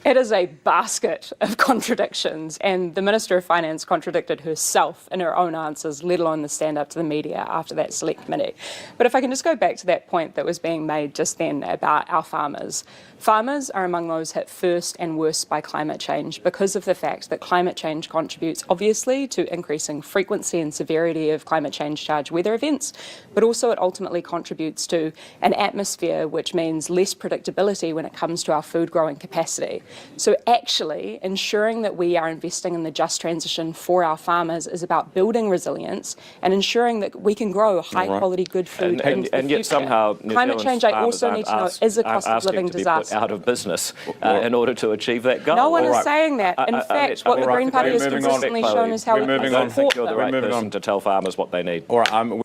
It is a basket of contradictions, and the Minister of Finance contradicted herself in her own answers, let alone the stand up to the media after that select committee. But if I can just go back to that point that was being made just then about our farmers. Farmers are among those hit first and worst by climate change because of the fact that climate change contributes obviously to increasing frequency and severity of climate change charged weather events, but also it ultimately contributes to an atmosphere which means less predictability when it comes to our food growing capacity. So actually ensuring that we are investing in the just transition for our farmers is about building resilience and ensuring that we can grow high quality good food into the and yet future. Somehow New climate Zealand's change, I also need to know, is a cost of living disaster. Out of business in order to achieve that goal. No one is saying that. In fact, what the Green Party has consistently shown is how we I don't think you're the right moving person to tell farmers what they need. All right,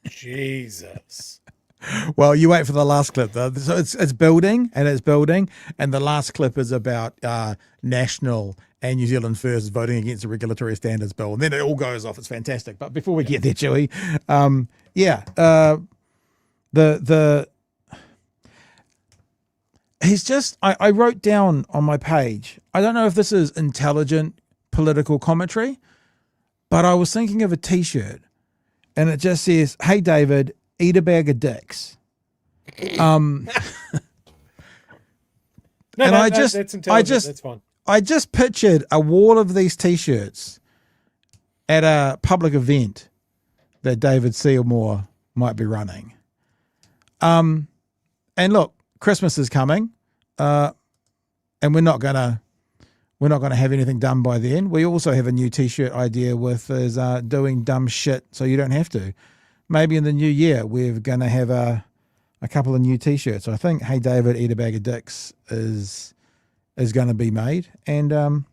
Jesus. Well, you wait for the last clip though. So it's building, and the last clip is about National and New Zealand First voting against the Regulatory Standards Bill, and then it all goes off. It's fantastic. But before we get there, Chewie, he's just, I wrote down on my page, I don't know if this is intelligent political commentary, but I was thinking of a T-shirt, and it just says, "Hey David, eat a bag of dicks." That's intelligent. That's fine. I just pictured a wall of these T-shirts at a public event that David Seymour might be running. And look, Christmas is coming, and we're not gonna have anything done by then. We also have a new T-shirt idea with is doing dumb shit so you don't have to. Maybe in the new year we're gonna have a couple of new T-shirts. I think "Hey David, eat a bag of dicks" is going to be made, and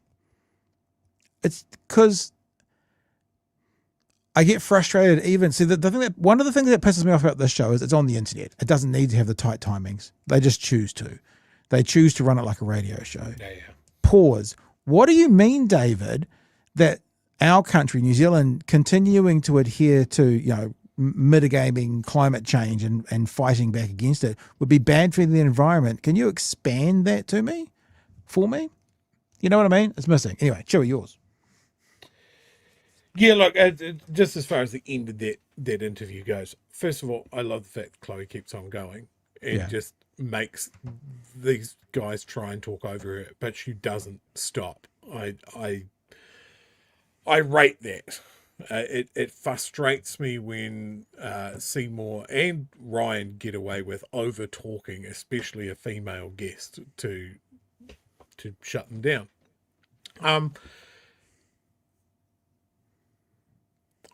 it's because I get frustrated. Even see the thing that one of the things that pisses me off about this show is it's on the internet. It doesn't need to have the tight timings. They just choose to. They choose to run it like a radio show. Yeah. Pause. What do you mean, David, that our country, New Zealand, continuing to adhere to, mitigating climate change and fighting back against it would be bad for the environment? Can you expand that for me? You know what I mean? It's missing. Anyway, Chewie, yours. Yeah, look, just as far as the end of that interview goes, first of all, I love the fact that Chlöe keeps on going and just makes these guys try and talk over her, but she doesn't stop. I rate that. It frustrates me when Seymour and Ryan get away with over talking, especially a female guest, to shut them down.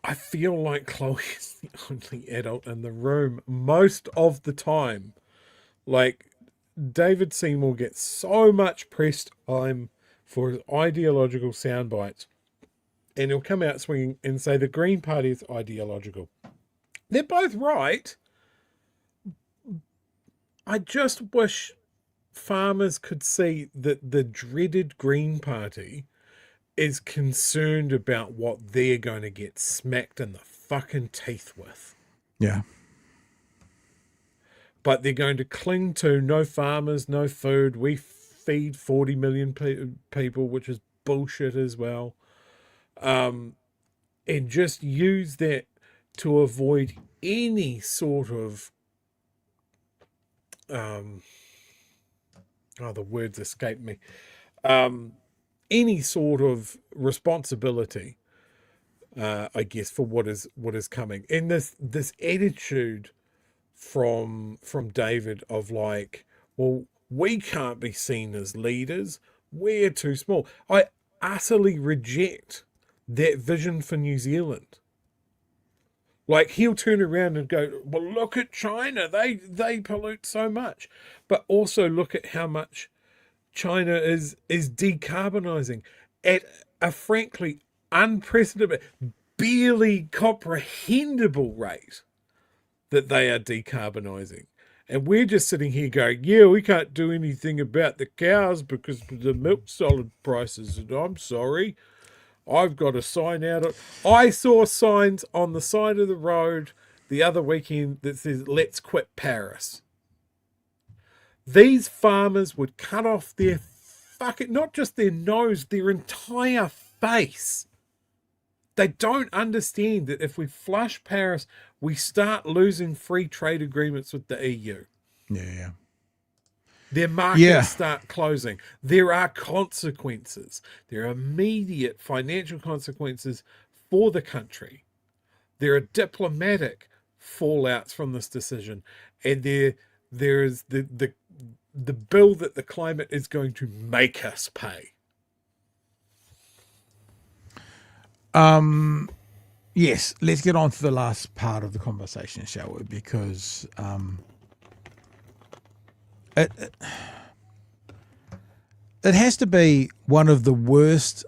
I feel like Chlöe is the only adult in the room most of the time. Like, David Seymour gets so much press time for his ideological sound bites, and he'll come out swinging and say the Green Party is ideological. They're both right. I just wish farmers could see that the dreaded Green Party is concerned about what they're going to get smacked in the fucking teeth with. Yeah. But they're going to cling to no farmers, no food. We feed 40 million people, which is bullshit as well. And just use that to avoid any sort of the words escape me. Any sort of responsibility, I guess, for what is coming. And this attitude from David of like, well, we can't be seen as leaders. We're too small. I utterly reject that vision for New Zealand. Like, he'll turn around and go, well, look at China. They pollute so much. But also look at how much China is decarbonising at a frankly unprecedented, barely comprehensible rate that they are decarbonising. And we're just sitting here going, yeah, we can't do anything about the cows because of the milk solid prices. And I'm sorry, I've got a sign out. I saw signs on the side of the road the other weekend that says, let's quit Paris. These farmers would cut off their fucking, not just their nose, their entire face. They don't understand that if we flush Paris, we start losing free trade agreements with the EU. Yeah. Their markets start closing. There are consequences. There are immediate financial consequences for the country. There are diplomatic fallouts from this decision. And there is the bill that the climate is going to make us pay. Yes, let's get on to the last part of the conversation, shall we? Because it has to be one of the worst,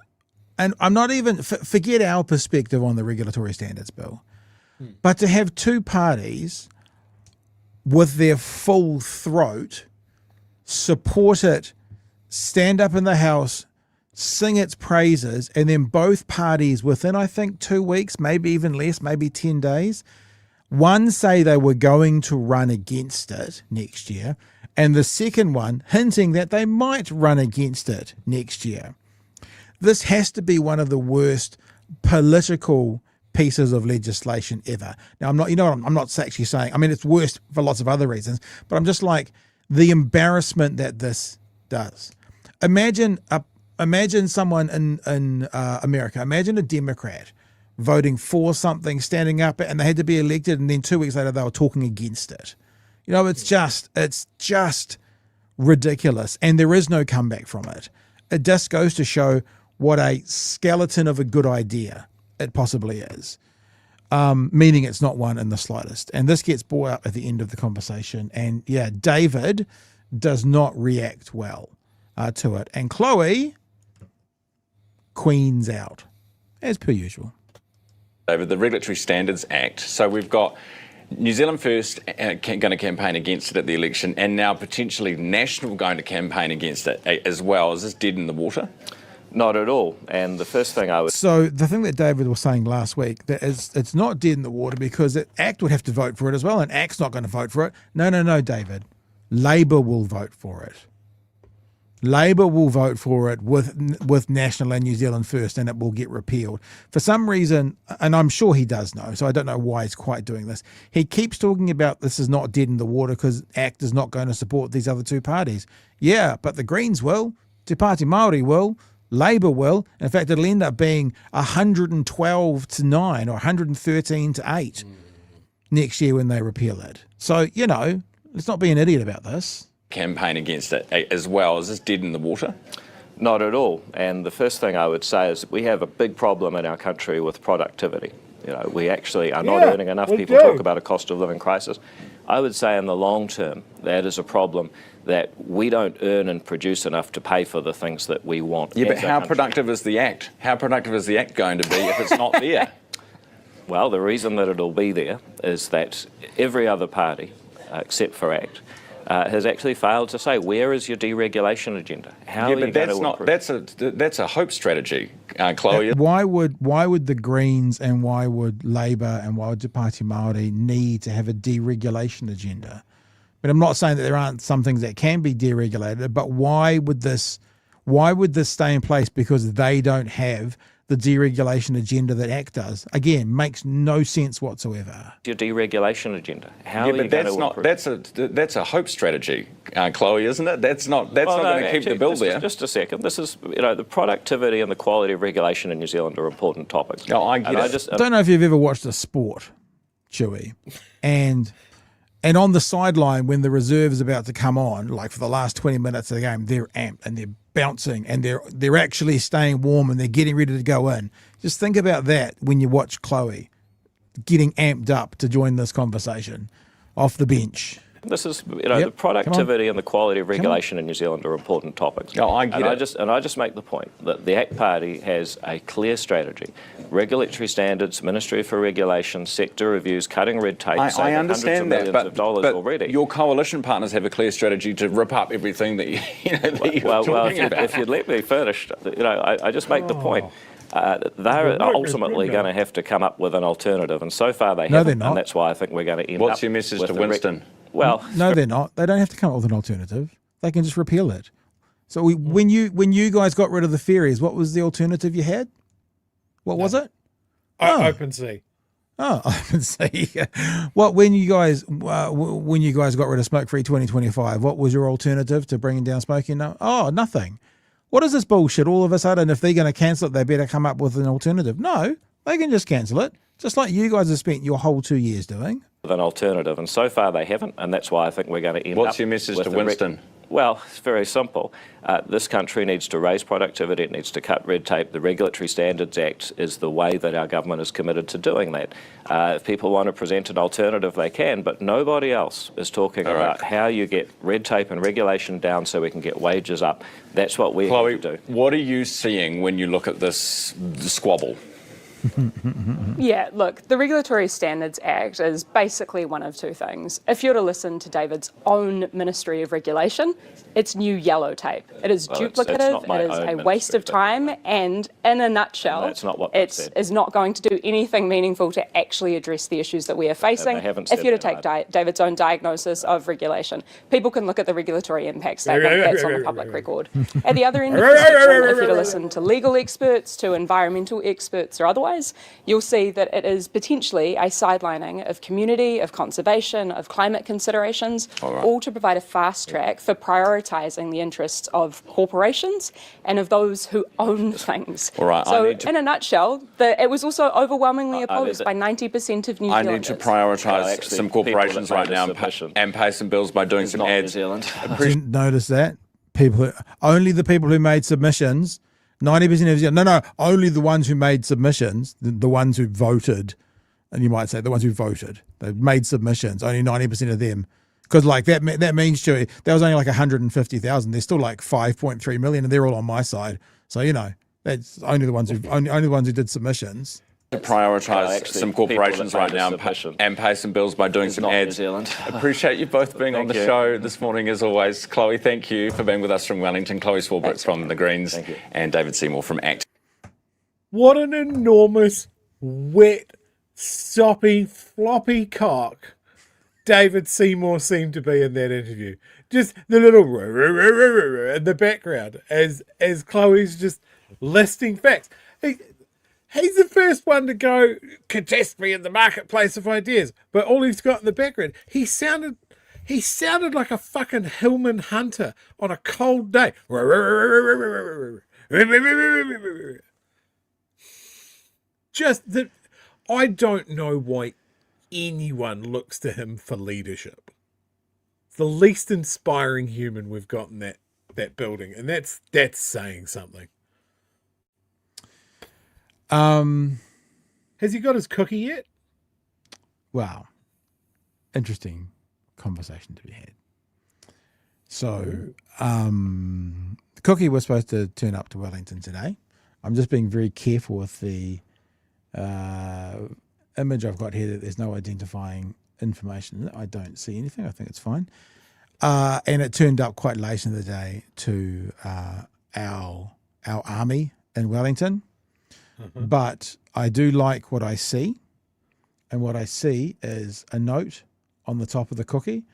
and I'm not even, forget our perspective on the regulatory standards bill, but to have two parties with their full throat support it, stand up in the House, sing its praises, and then both parties within, I think, 2 weeks, maybe even less, maybe 10 days, one say they were going to run against it next year, and the second one hinting that they might run against it next year. This has to be one of the worst political pieces of legislation ever. Now, I'm not actually saying, I mean, it's worse for lots of other reasons, but I'm just like, the embarrassment that this does. Imagine someone in America, imagine a Democrat voting for something, standing up, and they had to be elected, and then 2 weeks later they were talking against it. It's just ridiculous, and there is no comeback from it. It just goes to show what a skeleton of a good idea it possibly is, meaning it's not one in the slightest. And this gets brought up at the end of the conversation, and David does not react well to it, and Chlöe queens out, as per usual. David, the Regulatory Standards Act. So we've got New Zealand First going to campaign against it at the election, and now potentially National going to campaign against it as well. Is this dead in the water? Not at all. And the first thing I would... So the thing that David was saying last week, that is, it's not dead in the water because ACT would have to vote for it as well, and ACT's not going to vote for it. No, David. Labor will vote for it. Labor will vote for it with National and New Zealand First, and it will get repealed. For some reason, and I'm sure he does know, so I don't know why he's quite doing this, he keeps talking about this is not dead in the water because ACT is not going to support these other two parties. Yeah, but the Greens will, Te Pāti Māori will, Labor will. In fact, it'll end up being 112-9 or 113-8 next year when they repeal it. So, let's not be an idiot about this. Campaign against it as well. Is this dead in the water? Not at all. And the first thing I would say is we have a big problem in our country with productivity. We actually are not earning enough. People talk about a cost of living crisis. I would say in the long term, that is a problem that we don't earn and produce enough to pay for the things that we want. Yeah, but how productive is the ACT? How productive is the ACT going to be if it's not there? Well, the reason that it'll be there is that every other party, except for ACT, has actually failed to say, where is your deregulation agenda? How are you going to improve? That's a hope strategy, Chlöe. Why would the Greens and why would Labor and why would Te Pāti Māori need to have a deregulation agenda? But I'm not saying that there aren't some things that can be deregulated, but why would this stay in place because they don't have the deregulation agenda that ACT does? Again, makes no sense whatsoever. Your deregulation agenda. How are you going to improve? That's a hope strategy, Chlöe, isn't it? That's not going to keep the bill there. Just a second. This is, the productivity and the quality of regulation in New Zealand are important topics. No, I get it. I don't know if you've ever watched a sport, Chewie, and on the sideline when the reserve is about to come on, like for the last 20 minutes of the game, they're amped and they're bouncing and they're actually staying warm and they're getting ready to go in. Just think about that when you watch Chlöe getting amped up to join this conversation off the bench. This is, the productivity and the quality of regulation in New Zealand are important topics. No, I get it. I just make the point that the ACT Party has a clear strategy. Regulatory standards, Ministry for Regulation, sector reviews, cutting red tape, I understand that, but already. Your coalition partners have a clear strategy to rip up everything that you're talking about. If you'd let me finish, I just make the point. They're ultimately going to have to come up with an alternative, and so far they haven't. They're not. And that's why I think we're going to end What's your message to Winston? No, they're not. They don't have to come up with an alternative. They can just repeal it. So when you guys got rid of the ferries, what was the alternative you had? What was it? Open sea. Oh, open sea. When you guys got rid of Smoke Free 2025, what was your alternative to bringing down smoking? Oh, nothing. What is this bullshit? All of a sudden, if they're going to cancel it, they better come up with an alternative. No, they can just cancel it, just like you guys have spent your whole 2 years doing. An alternative, and so far they haven't, and that's why I think we're going to end up. What's your message to Winston? Well, it's very simple. This country needs to raise productivity, it needs to cut red tape. The Regulatory Standards Act is the way that our government is committed to doing that. If people want to present an alternative, they can, but nobody else is talking about how you get red tape and regulation down so we can get wages up. That's what we're going to do. What are you seeing when you look at this squabble? Yeah, look, the Regulatory Standards Act is basically one of two things. If you're to listen to David's own Ministry of Regulation, it's new yellow tape. It is duplicative, it is a waste of time, and in a nutshell, it is not going to do anything meaningful to actually address the issues that we are facing. If you're to take David's own diagnosis of regulation, people can look at the regulatory impact statement that's on the public record. At the other end of the spectrum, if you're to listen to legal experts, to environmental experts or otherwise, you'll see that it is potentially a sidelining of community, of conservation, of climate considerations, all to provide a fast track for prioritising the interests of corporations and of those who own things. So in a nutshell, it was also overwhelmingly opposed by 90% of New Zealanders. I need to prioritise some corporations right now and pay some bills by doing some ads. I didn't notice that. Only the people who made submissions, 90% of Zealand, only the ones who made submissions, the ones who voted, and you might say the ones who voted, they made submissions, only 90% of them. Because that means, Chewie, there was only like 150,000. There's still like 5.3 million, and they're all on my side. So that's only the ones who did submissions. to prioritise actually, some people corporations that right made a now submission. and pay some bills by doing It's some not New ads. Zealand. Appreciate you both being on the Thank you. show this morning as always. Chloe, thank you for being with us from Wellington. Chloe Swarbrick from the Greens Thank you. and David Seymour from ACT. What an enormous, wet, soppy, floppy cock David Seymour seemed to be in that interview. Just the little in the background as Chloe's just listing facts. He's the first one to go contest me in the marketplace of ideas, but all he's got in the background, he sounded like a fucking Hillman hunter on a cold day. Just that, I don't know why anyone looks to him for leadership. It's the least inspiring human we've got in that building, and that's saying something. Has he got his cookie yet? Wow. Interesting conversation to be had. So, the cookie was supposed to turn up to Wellington today. I'm just being very careful with the image I've got here that there's no identifying information. I don't see anything. I think it's fine. And it turned up quite late in the day to our army in Wellington. But I do like what I see. And what I see is a note on the top of the cookie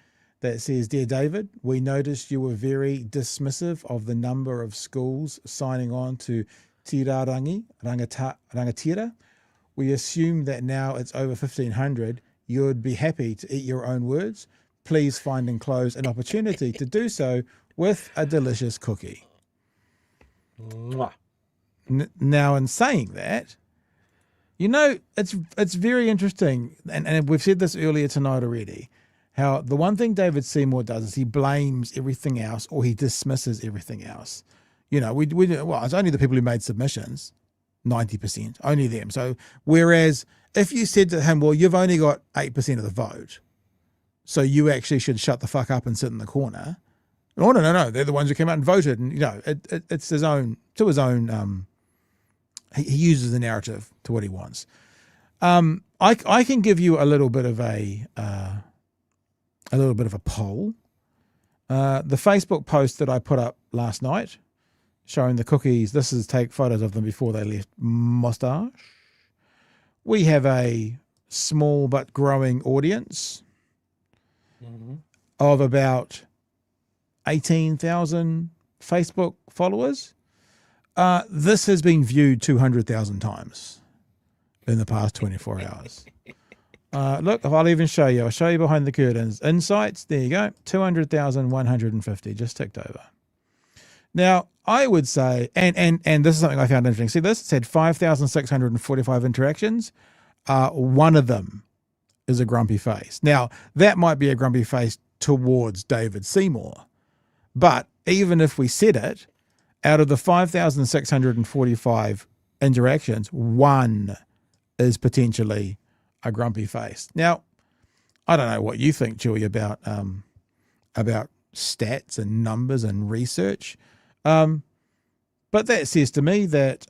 that says, "Dear David, we noticed you were very dismissive of the number of schools signing on to rangatira. We assume that now it's over 1,500. You'd be happy to eat your own words. Please find enclosed an opportunity to do so with a delicious cookie." Mwah. Now, in saying that, you know, it's very interesting, and we've said this earlier tonight already, how the one thing David Seymour does is he blames everything else or he dismisses everything else. You know, it's only the people who made submissions, 90%, only them. So whereas if you said to him, well, you've only got 8% of the vote, so you actually should shut the fuck up and sit in the corner. Oh, no, they're the ones who came out and voted. And, you know, it's his own, he uses the narrative to what he wants. I can give you a little bit of a poll. The Facebook post that I put up last night showing the cookies, this is take photos of them before they left Mustache. We have a small but growing audience of about 18,000 Facebook followers. This has been viewed 200,000 times in the past 24 hours. Look, I'll even show you. I'll show you behind the curtains. Insights, there you go. 200,150 just ticked over. Now, I would say, and this is something I found interesting. See this? It said 5,645 interactions. One of them is a grumpy face. Now, that might be a grumpy face towards David Seymour. But even if we said it, out of the 5,645 interactions, one is potentially a grumpy face. Now, I don't know what you think, Chewie, about stats and numbers and research, but that says to me that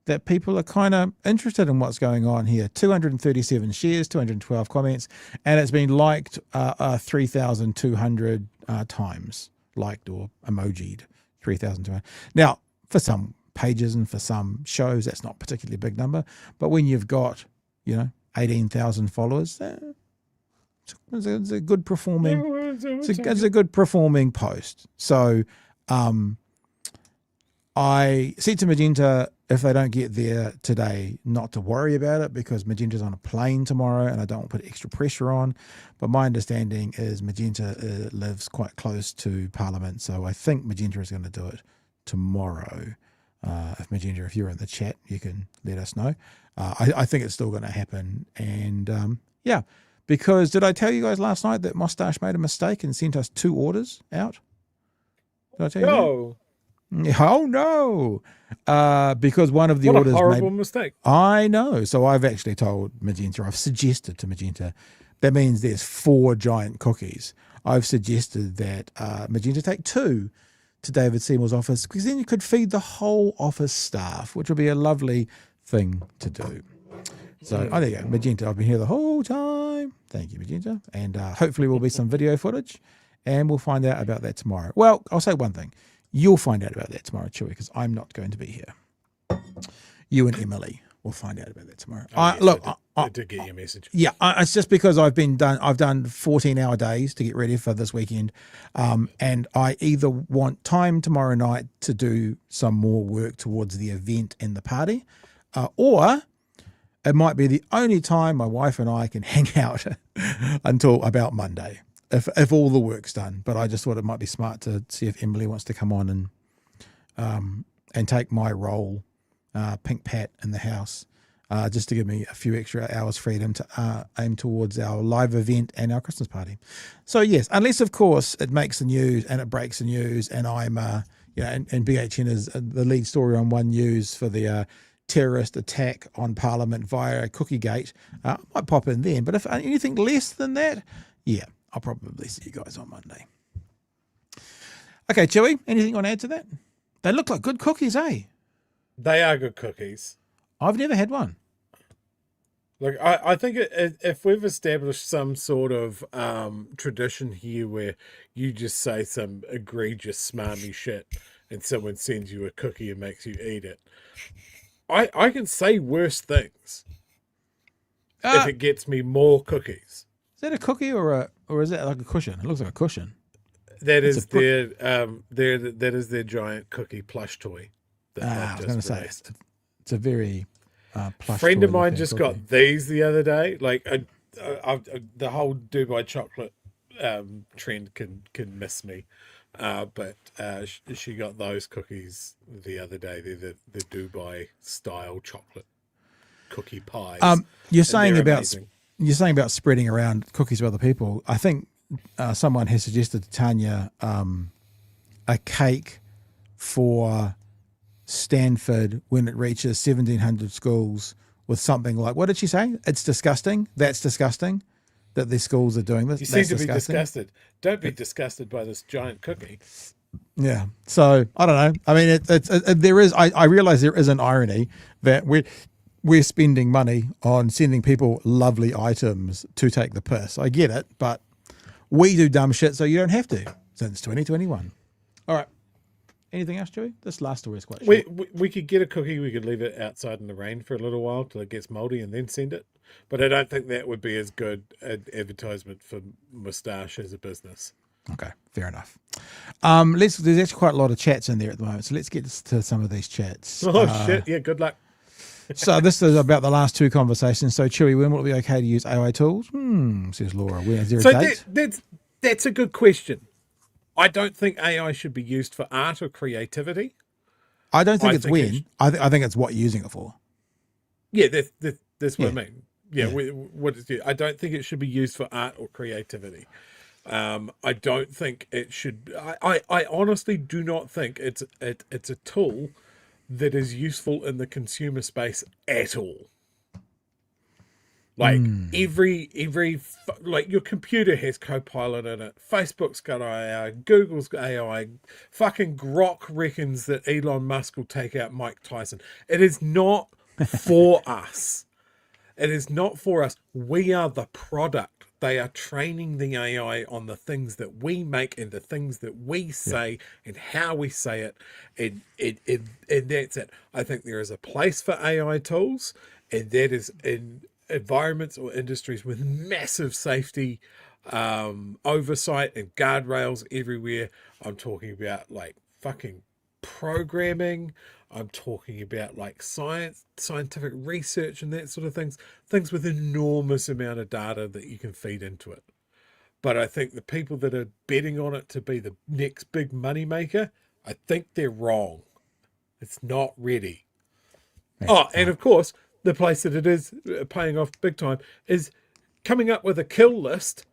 that people are kind of interested in what's going on here. 237 shares, 212 comments, and it's been liked 3,200 times, liked or emojied 3,200. Now, for some pages and for some shows, that's not a particularly big number, but when you've got, 18,000 followers, it's a good performing. It's a good performing post. So, I said to Magenta, if they don't get there today, not to worry about it because Magenta's on a plane tomorrow and I don't want to put extra pressure on. But my understanding is Magenta lives quite close to Parliament, so I think Magenta is going to do it tomorrow. If Magenta, if you're in the chat, you can let us know. I think it's still going to happen. And because did I tell you guys last night that Mustache made a mistake and sent us 2 orders out? Did I tell you that? Oh no! Because one of the orders. What a horrible mistake! I know. So I've actually told Magenta. I've suggested to Magenta. That means there's 4 giant cookies. I've suggested that Magenta take 2 to David Seymour's office because then you could feed the whole office staff, which would be a lovely thing to do. So, there you go. Magenta, I've been here the whole time. Thank you, Magenta. And hopefully will be some video footage, and we'll find out about that tomorrow. Well, I'll say one thing. You'll find out about that tomorrow, Chewie, because I'm not going to be here. You and Emily will find out about that tomorrow. I did get your message. Yeah, it's just because I've done 14-hour days to get ready for this weekend, and I either want time tomorrow night to do some more work towards the event and the party, or it might be the only time my wife and I can hang out until about Monday, if all the work's done. But I just thought it might be smart to see if Emily wants to come on and take my role, Pink Pat, in the house, just to give me a few extra hours freedom to aim towards our live event and our Christmas party. So yes, unless of course it makes the news and it breaks the news, and I'm and BHN is the lead story on One News for the terrorist attack on Parliament via Cookiegate. I might pop in then, but if anything less than that, yeah, I'll probably see you guys on Monday. Okay, Chewie, anything you want to add to that? They look like good cookies, eh? They are good cookies. I've never had one. Look, I think if we've established some sort of tradition here where you just say some egregious smarmy shit and someone sends you a cookie and makes you eat it, I can say worse things if it gets me more cookies. Is that a cookie or is that like a cushion? It looks like a cushion. That is their giant cookie plush toy. I was going to say it's a very plush. Friend of mine just got these the other day. Like the whole Dubai chocolate trend can miss me. But she got those cookies the other day. They're the Dubai style chocolate cookie pies. You're saying about spreading around cookies with other people. I think someone has suggested to Tanya a cake for Stanford when it reaches 1,700 schools with something like, what did she say? It's disgusting. That's disgusting. That these schools are doing this. You seem to be disgusted. Don't be disgusted by this giant cookie. Yeah. So I don't know. I mean, there is. I realize there is an irony that we're spending money on sending people lovely items to take the piss. I get it, but we do dumb shit, so you don't have to. Since 2021. All right. Anything else, Chewie? This last story is quite short. We could get a cookie. We could leave it outside in the rain for a little while till it gets moldy, and then send it. But I don't think that would be as good an advertisement for Moustache as a business. Okay, fair enough. There's actually quite a lot of chats in there at the moment, so let's get to some of these chats. Oh, shit. Yeah, good luck. So this is about the last two conversations. So, Chewie, when will it be okay to use AI tools? Says Laura. Is there a date? That's a good question. I don't think AI should be used for art or creativity. I don't think it's when. I think it's what you're using it for. Yeah, that's what I mean. Yeah. I don't think it should be used for art or creativity. I don't think it should. I honestly do not think it's a tool that is useful in the consumer space at all. Like every like your computer has Copilot in it. Facebook's got AI. Google's got AI. Fucking Grok reckons that Elon Musk will take out Mike Tyson. It is not for us. It is not for us. We are the product. They are training the AI on the things that we make and the things that we say and how we say it. And that's it. I think there is a place for AI tools, and that is in environments or industries with massive safety oversight and guardrails everywhere. I'm talking about like fucking programming. I'm talking about like scientific research and that sort of things with enormous amount of data that you can feed into it. But I think the people that are betting on it to be the next big money maker, I think they're wrong. It's not ready. And of course, the place that it is paying off big time is coming up with a kill list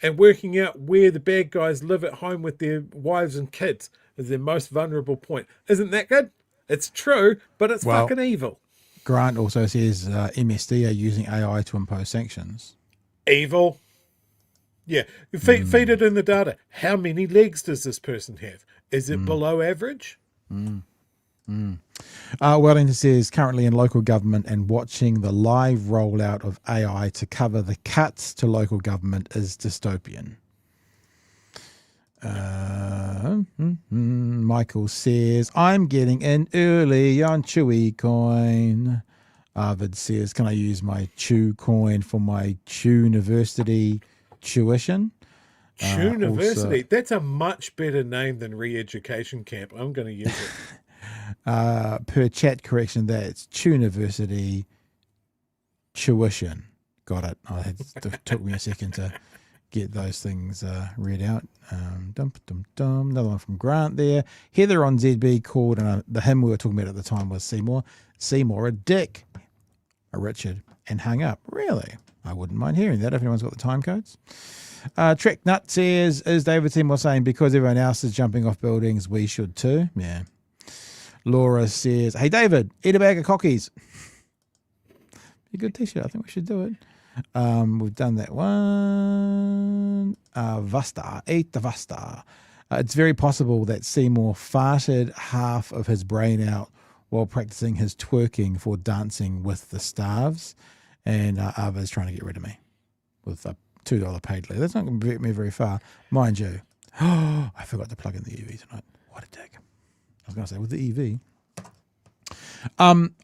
and working out where the bad guys live at home with their wives and kids is their most vulnerable point. Isn't that good? It's true, but it's fucking evil. Grant also says MSD are using AI to impose sanctions. Evil. Yeah. Feed it in the data. How many legs does this person have? Is it below average? Wellington says currently in local government and watching the live rollout of AI to cover the cuts to local government is dystopian. Michael says, I'm getting in early on Chewie coin. Arvid says, can I use my Chew coin for my Chew University tuition? Chew University, that's a much better name than Re-Education Camp. I'm going to use it. Per chat correction, that's Chew University tuition. Got it. It took me a second to get those things read out. Another one from Grant there. Heather on ZB called, and the him we were talking about at the time was Seymour. Seymour, a dick. A Richard, and hung up. Really? I wouldn't mind hearing that if anyone's got the time codes. Trek Nut says, is David Seymour saying because everyone else is jumping off buildings, we should too? Yeah. Laura says, hey David, eat a bag of cockies. Be a good t-shirt. I think we should do it. We've done that one. Vasta, eat the Vasta. It's very possible that Seymour farted half of his brain out while practicing his twerking for Dancing with the Stars. And Ava's trying to get rid of me with a $2 paid leave. That's not going to get me very far. Mind you, I forgot to plug in the EV tonight. What a dick. I was going to say, with the EV.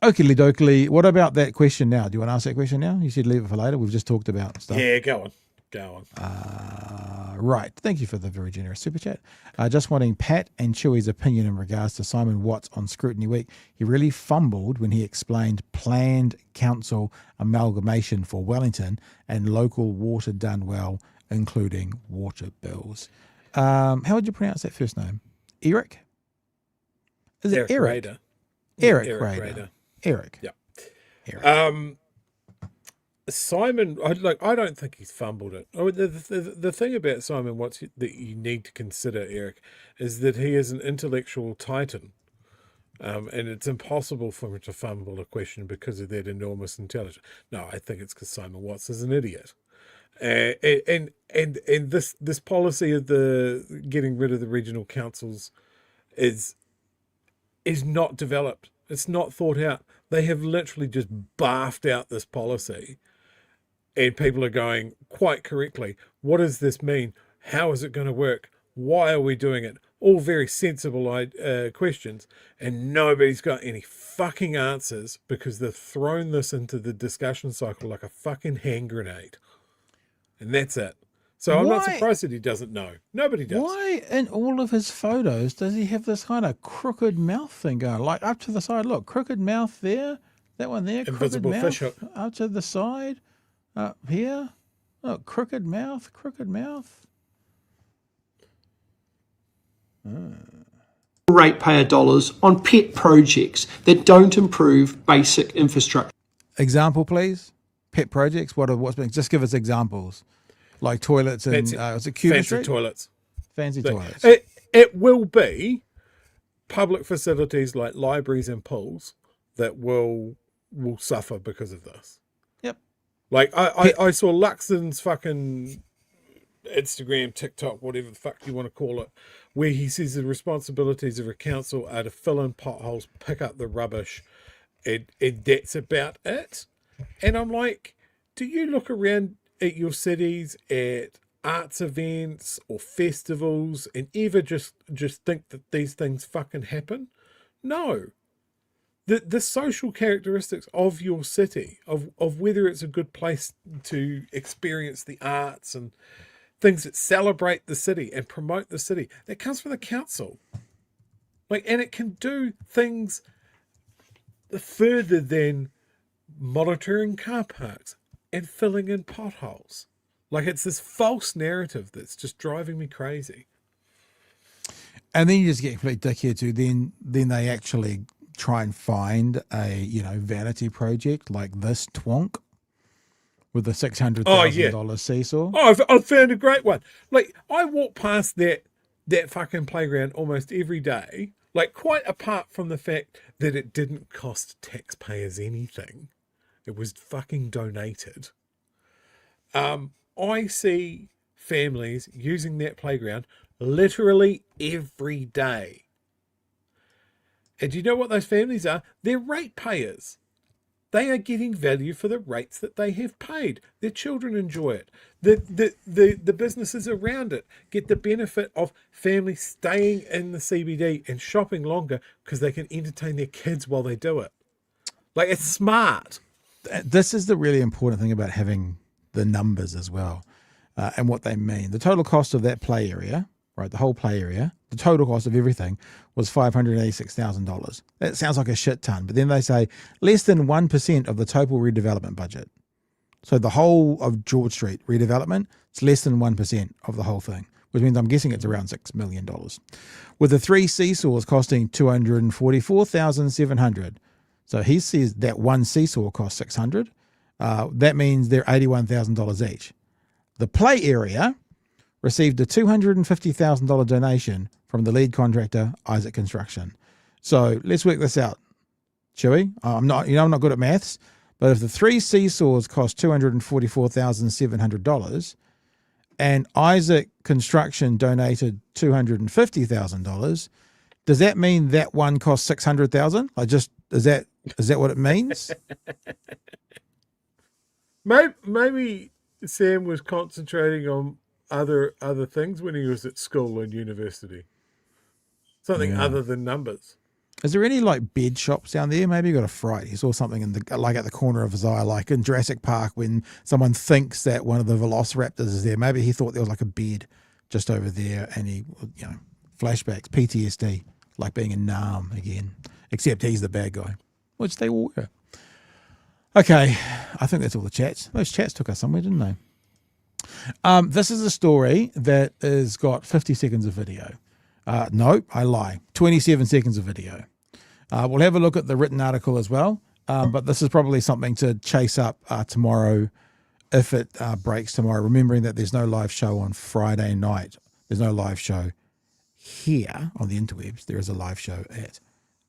Oakley dokley, what about that question now? Do you want to ask that question now? You said leave it for later. We've just talked about stuff. Yeah, go on. Right. Thank you for the very generous super chat. Just wanting Pat and Chewie's opinion in regards to Simon Watts on Scrutiny Week. He really fumbled when he explained planned council amalgamation for Wellington and local water done well, including water bills. How would you pronounce that first name? Eric? Is it Eric? Rader. Eric Rader. Eric. Yeah. Eric. Simon, I don't think he's fumbled it. The thing about Simon Watts that you need to consider, Eric, is that he is an intellectual titan. And it's impossible for him to fumble a question because of that enormous intelligence. No, I think it's because Simon Watts is an idiot. And this policy of the getting rid of the regional councils is not developed. It's not thought out. They have literally just barfed out this policy, and people are going quite correctly, what does this mean? How is it going to work? Why are we doing it? All very sensible questions, and nobody's got any fucking answers because they've thrown this into the discussion cycle like a fucking hand grenade. And that's it. So I'm not surprised that he doesn't know. Nobody does. Why in all of his photos does he have this kind of crooked mouth thing going? Like up to the side, look, crooked mouth there, that one there, Invisible crooked fish mouth hook. up to the side, up here, look, crooked mouth. Ratepayer dollars on pet projects that don't improve basic infrastructure. Example, please. Pet projects. What's been? Just give us examples. Like toilets and is it Cuba fancy Street? toilets. Fancy toilets. It will be public facilities like libraries and pools that will suffer because of this. Yep. Like I saw Luxon's fucking Instagram, TikTok, whatever the fuck you want to call it, where he says the responsibilities of a council are to fill in potholes, pick up the rubbish, and that's about it. And I'm like, do you look around at your cities, at arts events or festivals, and ever just think that these things fucking happen? No. The social characteristics of your city, of whether it's a good place to experience the arts and things that celebrate the city and promote the city, that comes from the council. Like, and it can do things further than monitoring car parks and filling in potholes. Like, it's this false narrative that's just driving me crazy. And then you just get complete dickheads who then they actually try and find a vanity project like this twonk with the $600,000 seesaw. Oh, I've found a great one. Like, I walk past that fucking playground almost every day. Like, quite apart from the fact that it didn't cost taxpayers anything. It was fucking donated. I see families using that playground literally every day. And do you know what those families are? They're ratepayers. They are getting value for the rates that they have paid. Their children enjoy it. The businesses around it get the benefit of families staying in the CBD and shopping longer because they can entertain their kids while they do it. Like, it's smart. This is the really important thing about having the numbers as well, and what they mean. The total cost of that play area, right, the whole play area, the total cost of everything was $586,000. That sounds like a shit ton, but then they say less than 1% of the total redevelopment budget. So the whole of George Street redevelopment, it's less than 1% of the whole thing, which means I'm guessing it's around $6 million. With the 3 seesaws costing $244,700. So he says that one seesaw costs $600. That means they're $81,000 each. The play area received a $250,000 donation from the lead contractor, Isaac Construction. So let's work this out, Chewie. I'm not good at maths, but if the 3 seesaws cost $244,700 and Isaac Construction donated $250,000, does that mean that one cost $600,000? Is that what it means? Maybe Sam was concentrating on other things when he was at school and university. Something other than numbers. Is there any like bed shops down there? Maybe he got a fright. He saw something at the corner of his eye, like in Jurassic Park when someone thinks that one of the velociraptors is there. Maybe he thought there was like a bed just over there, and he, flashbacks, PTSD, like being in Nam again. Except he's the bad guy, which they all were. Okay, I think that's all the chats. Those chats took us somewhere, didn't they? This is a story that has got 50 seconds of video. No, I lie. 27 seconds of video. We'll have a look at the written article as well, but this is probably something to chase up tomorrow if it breaks tomorrow, remembering that there's no live show on Friday night. There's no live show here on the interwebs. There is a live show at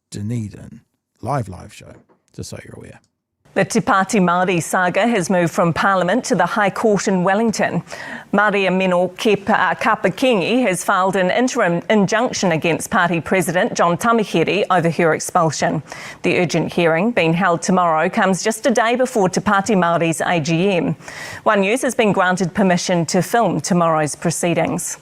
Dunedin. Live show, just so you're aware. The Te Pāti Māori saga has moved from Parliament to the High Court in Wellington. Mariameno Kapa-Kingi has filed an interim injunction against Pāti President John Tamihere over her expulsion. The urgent hearing, being held tomorrow, comes just a day before Te Pāti Māori's AGM. One News has been granted permission to film tomorrow's proceedings.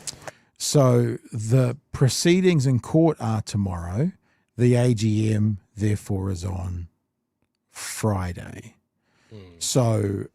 So the proceedings in court are tomorrow. The AGM, therefore, is on Friday. So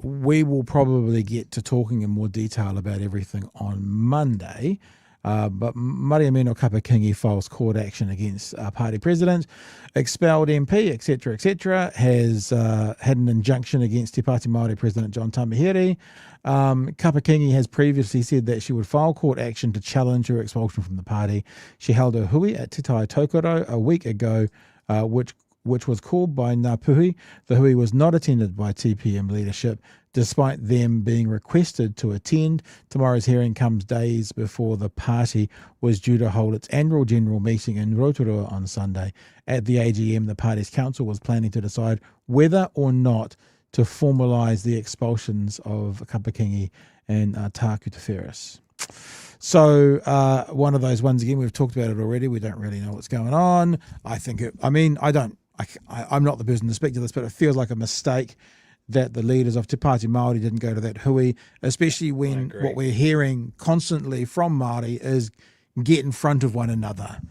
we will probably get to talking in more detail about everything on Monday. But Mariameno Kapa-Kingi files court action against Pāti President, expelled MP, etc., has had an injunction against Te Pāti Māori President John Tamihere. Kapa-Kingi has previously said that she would file court action to challenge her expulsion from the party. She held a hui at Te Tai Tokoro a week ago, which was called by Ngā Puhi. The hui was not attended by TPM leadership, despite them being requested to attend. Tomorrow's hearing comes days before the party was due to hold its annual general meeting in Rotorua on Sunday. At the AGM, the party's council was planning to decide whether or not to formalise the expulsions of Kapa-Kingi and Tāku Te Wheres. So one of those ones, again, we've talked about it already. We don't really know what's going on. I'm not the person to speak to this, but it feels like a mistake that the leaders of Te Pāti Māori didn't go to that hui, especially when what we're hearing constantly from Māori is get in front of one another,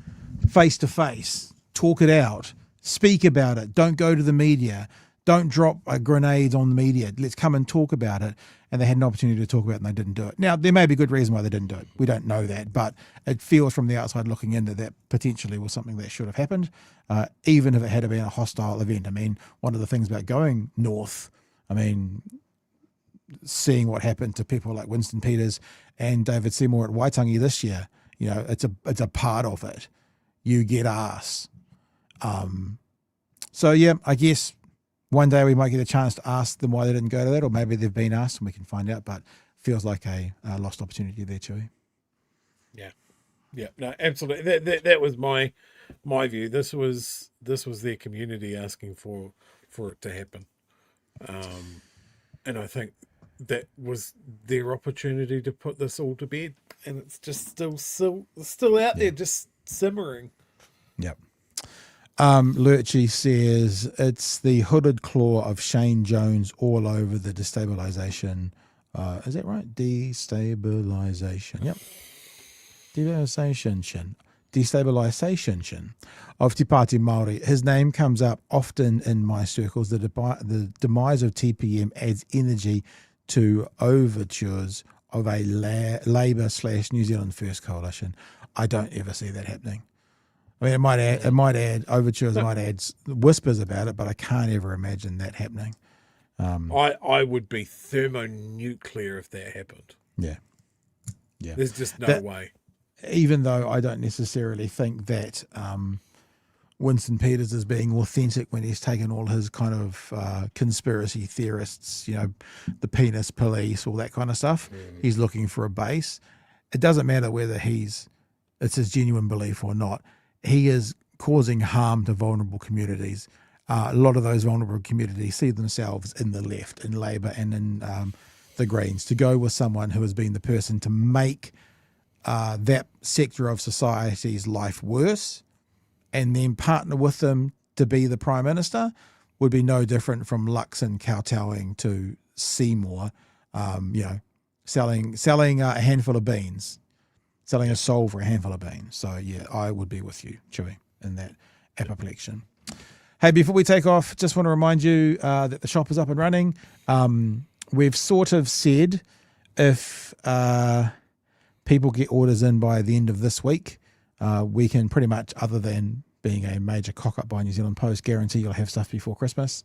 face to face, talk it out, speak about it, don't go to the media, don't drop grenades on the media, let's come and talk about it. And they had an opportunity to talk about it and they didn't do it. Now, there may be a good reason why they didn't do it. We don't know that, but it feels from the outside looking in that potentially was something that should have happened, even if it had been a hostile event. I mean, one of the things about going north, seeing what happened to people like Winston Peters and David Seymour at Waitangi this year, it's a part of it. You get arse. So yeah, I guess one day we might get a chance to ask them why they didn't go to that, or maybe they've been asked and we can find out, but feels like a lost opportunity there, Chewie. Yeah, no, absolutely. That was my view. This was their community asking for it to happen. And I think that was their opportunity to put this all to bed, and it's just still out there, just simmering. Yep. Lurchie says it's the hooded claw of Shane Jones all over the destabilisation. Is that right? Destabilisation. Yep. Destabilisation of Te Pāti Māori. His name comes up often in my circles. The demise of TPM adds energy to overtures of a Labour/New Zealand First coalition. I don't ever see that happening. I mean, it might add overtures, it might add whispers about it, but I can't ever imagine that happening. I would be thermonuclear if that happened. Yeah. There's just no way. Even though I don't necessarily think that Winston Peters is being authentic when he's taken all his kind of conspiracy theorists, the penis police, all that kind of stuff. He's looking for a base. It doesn't matter whether it's his genuine belief or not. He is causing harm to vulnerable communities. A lot of those vulnerable communities see themselves in the left, in Labour and in the Greens. To go with someone who has been the person to make that sector of society's life worse and then partner with them to be the Prime Minister would be no different from Luxon kowtowing to Seymour, selling a handful of beans. Selling a soul for a handful of beans. So, yeah, I would be with you, Chewie, in that apoplexion. Hey, before we take off, just want to remind you that the shop is up and running. We've sort of said if people get orders in by the end of this week, we can pretty much, other than being a major cock-up by New Zealand Post, guarantee you'll have stuff before Christmas.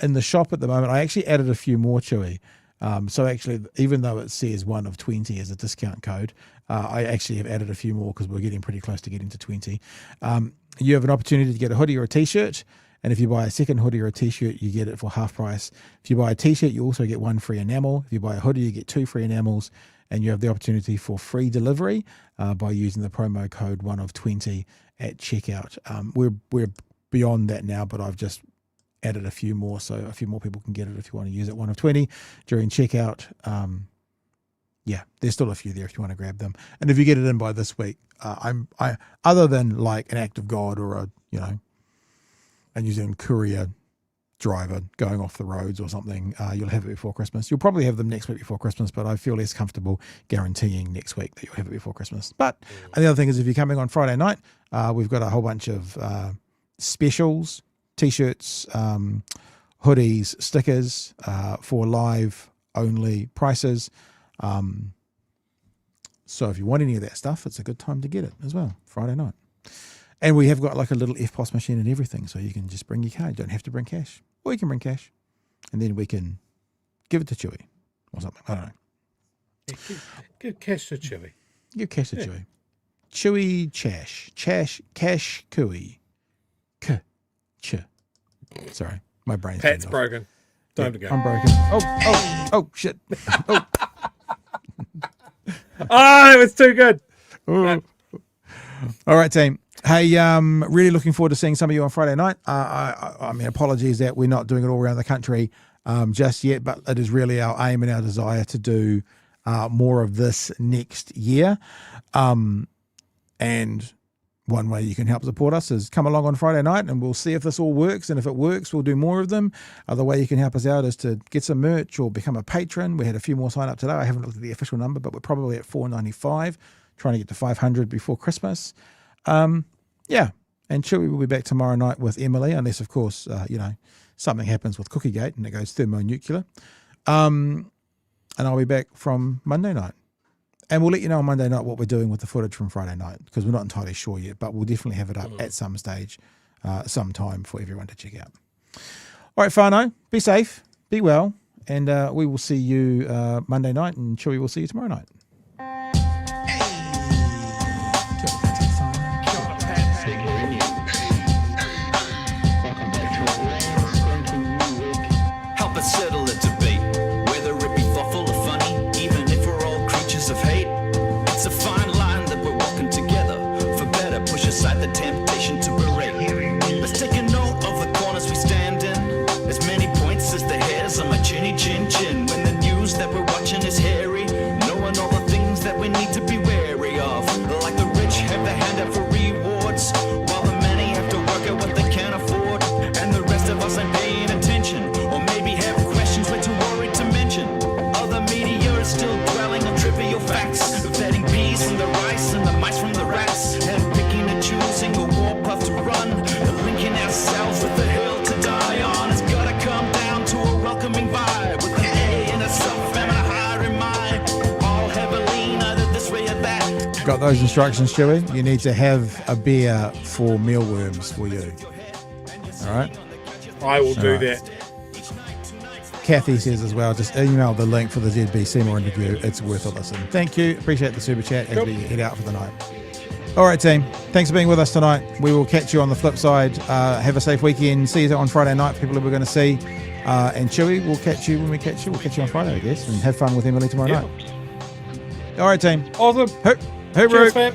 In the shop at the moment, I actually added a few more, Chewie. So actually, even though it says 1 of 20 as a discount code, I actually have added a few more because we're getting pretty close to getting to 20. You have an opportunity to get a hoodie or a T-shirt, and if you buy a second hoodie or a T-shirt, you get it for half price. If you buy a T-shirt, you also get 1 free enamel. If you buy a hoodie, you get 2 free enamels, and you have the opportunity for free delivery by using the promo code 1 of 20 at checkout. We're beyond that now, but I've just added a few more, so a few more people can get it if you want to use it. 1 of 20 during checkout. There's still a few there if you want to grab them. And if you get it in by this week, I other than like an act of God or a New Zealand courier driver going off the roads or something, you'll have it before Christmas. You'll probably have them next week before Christmas, but I feel less comfortable guaranteeing next week that you'll have it before Christmas. But and the other thing is, if you're coming on Friday night, we've got a whole bunch of specials, T-shirts, hoodies, stickers for live only prices. So if you want any of that stuff, it's a good time to get it as well, Friday night. And we have got like a little FPOS machine and everything, so you can just bring your card. You don't have to bring cash. Or you can bring cash, and then we can give it to Chewie or something. I don't know. Yeah, give cash to Chewie. Give cash to Chewie. Chewie cash Cooey. Sorry, my brain's Pat's broken. Time to go. I'm broken. Oh, shit. Oh. Oh, it was too good. All right, team. Hey, really looking forward to seeing some of you on Friday night. I mean, apologies that we're not doing it all around the country just yet, but it is really our aim and our desire to do more of this next year. And one way you can help support us is come along on Friday night and we'll see if this all works. And if it works, we'll do more of them. Other way you can help us out is to get some merch or become a patron. We had a few more sign up today. I haven't looked at the official number, but we're probably at 495, trying to get to 500 before Christmas. And Chewie will be back tomorrow night with Emily, unless, of course, something happens with Cookiegate and it goes thermonuclear. And I'll be back from Monday night. And we'll let you know on Monday night what we're doing with the footage from Friday night, because we're not entirely sure yet, but we'll definitely have it up at some stage, sometime for everyone to check out. All right, whānau, be safe, be well, and we will see you Monday night, and Chewie will see you tomorrow night. Help us settle a debate, whether it be thoughtful or funny, even if we're all creatures of hate. It's a fine line that we're walking together. For better, push aside the temptation to berate. Let's take a note of the corners we stand in. As many points as the hairs on my chinny chin chin. When the news that we're watching is hairy, knowing all the Got those instructions, Chewie? You need to have a beer for mealworms for you. All right? I will do that. Kathy says as well, just email the link for the ZB Seymour interview. It's worth a listen. Thank you. Appreciate the super chat as we head out for the night. All right, team. Thanks for being with us tonight. We will catch you on the flip side. Have a safe weekend. See you on Friday night for people who we're going to see. And Chewie, we'll catch you when we catch you. We'll catch you on Friday, I guess. And have fun with Emily tomorrow night. All right, team. Awesome. Hey, Cheers, fam.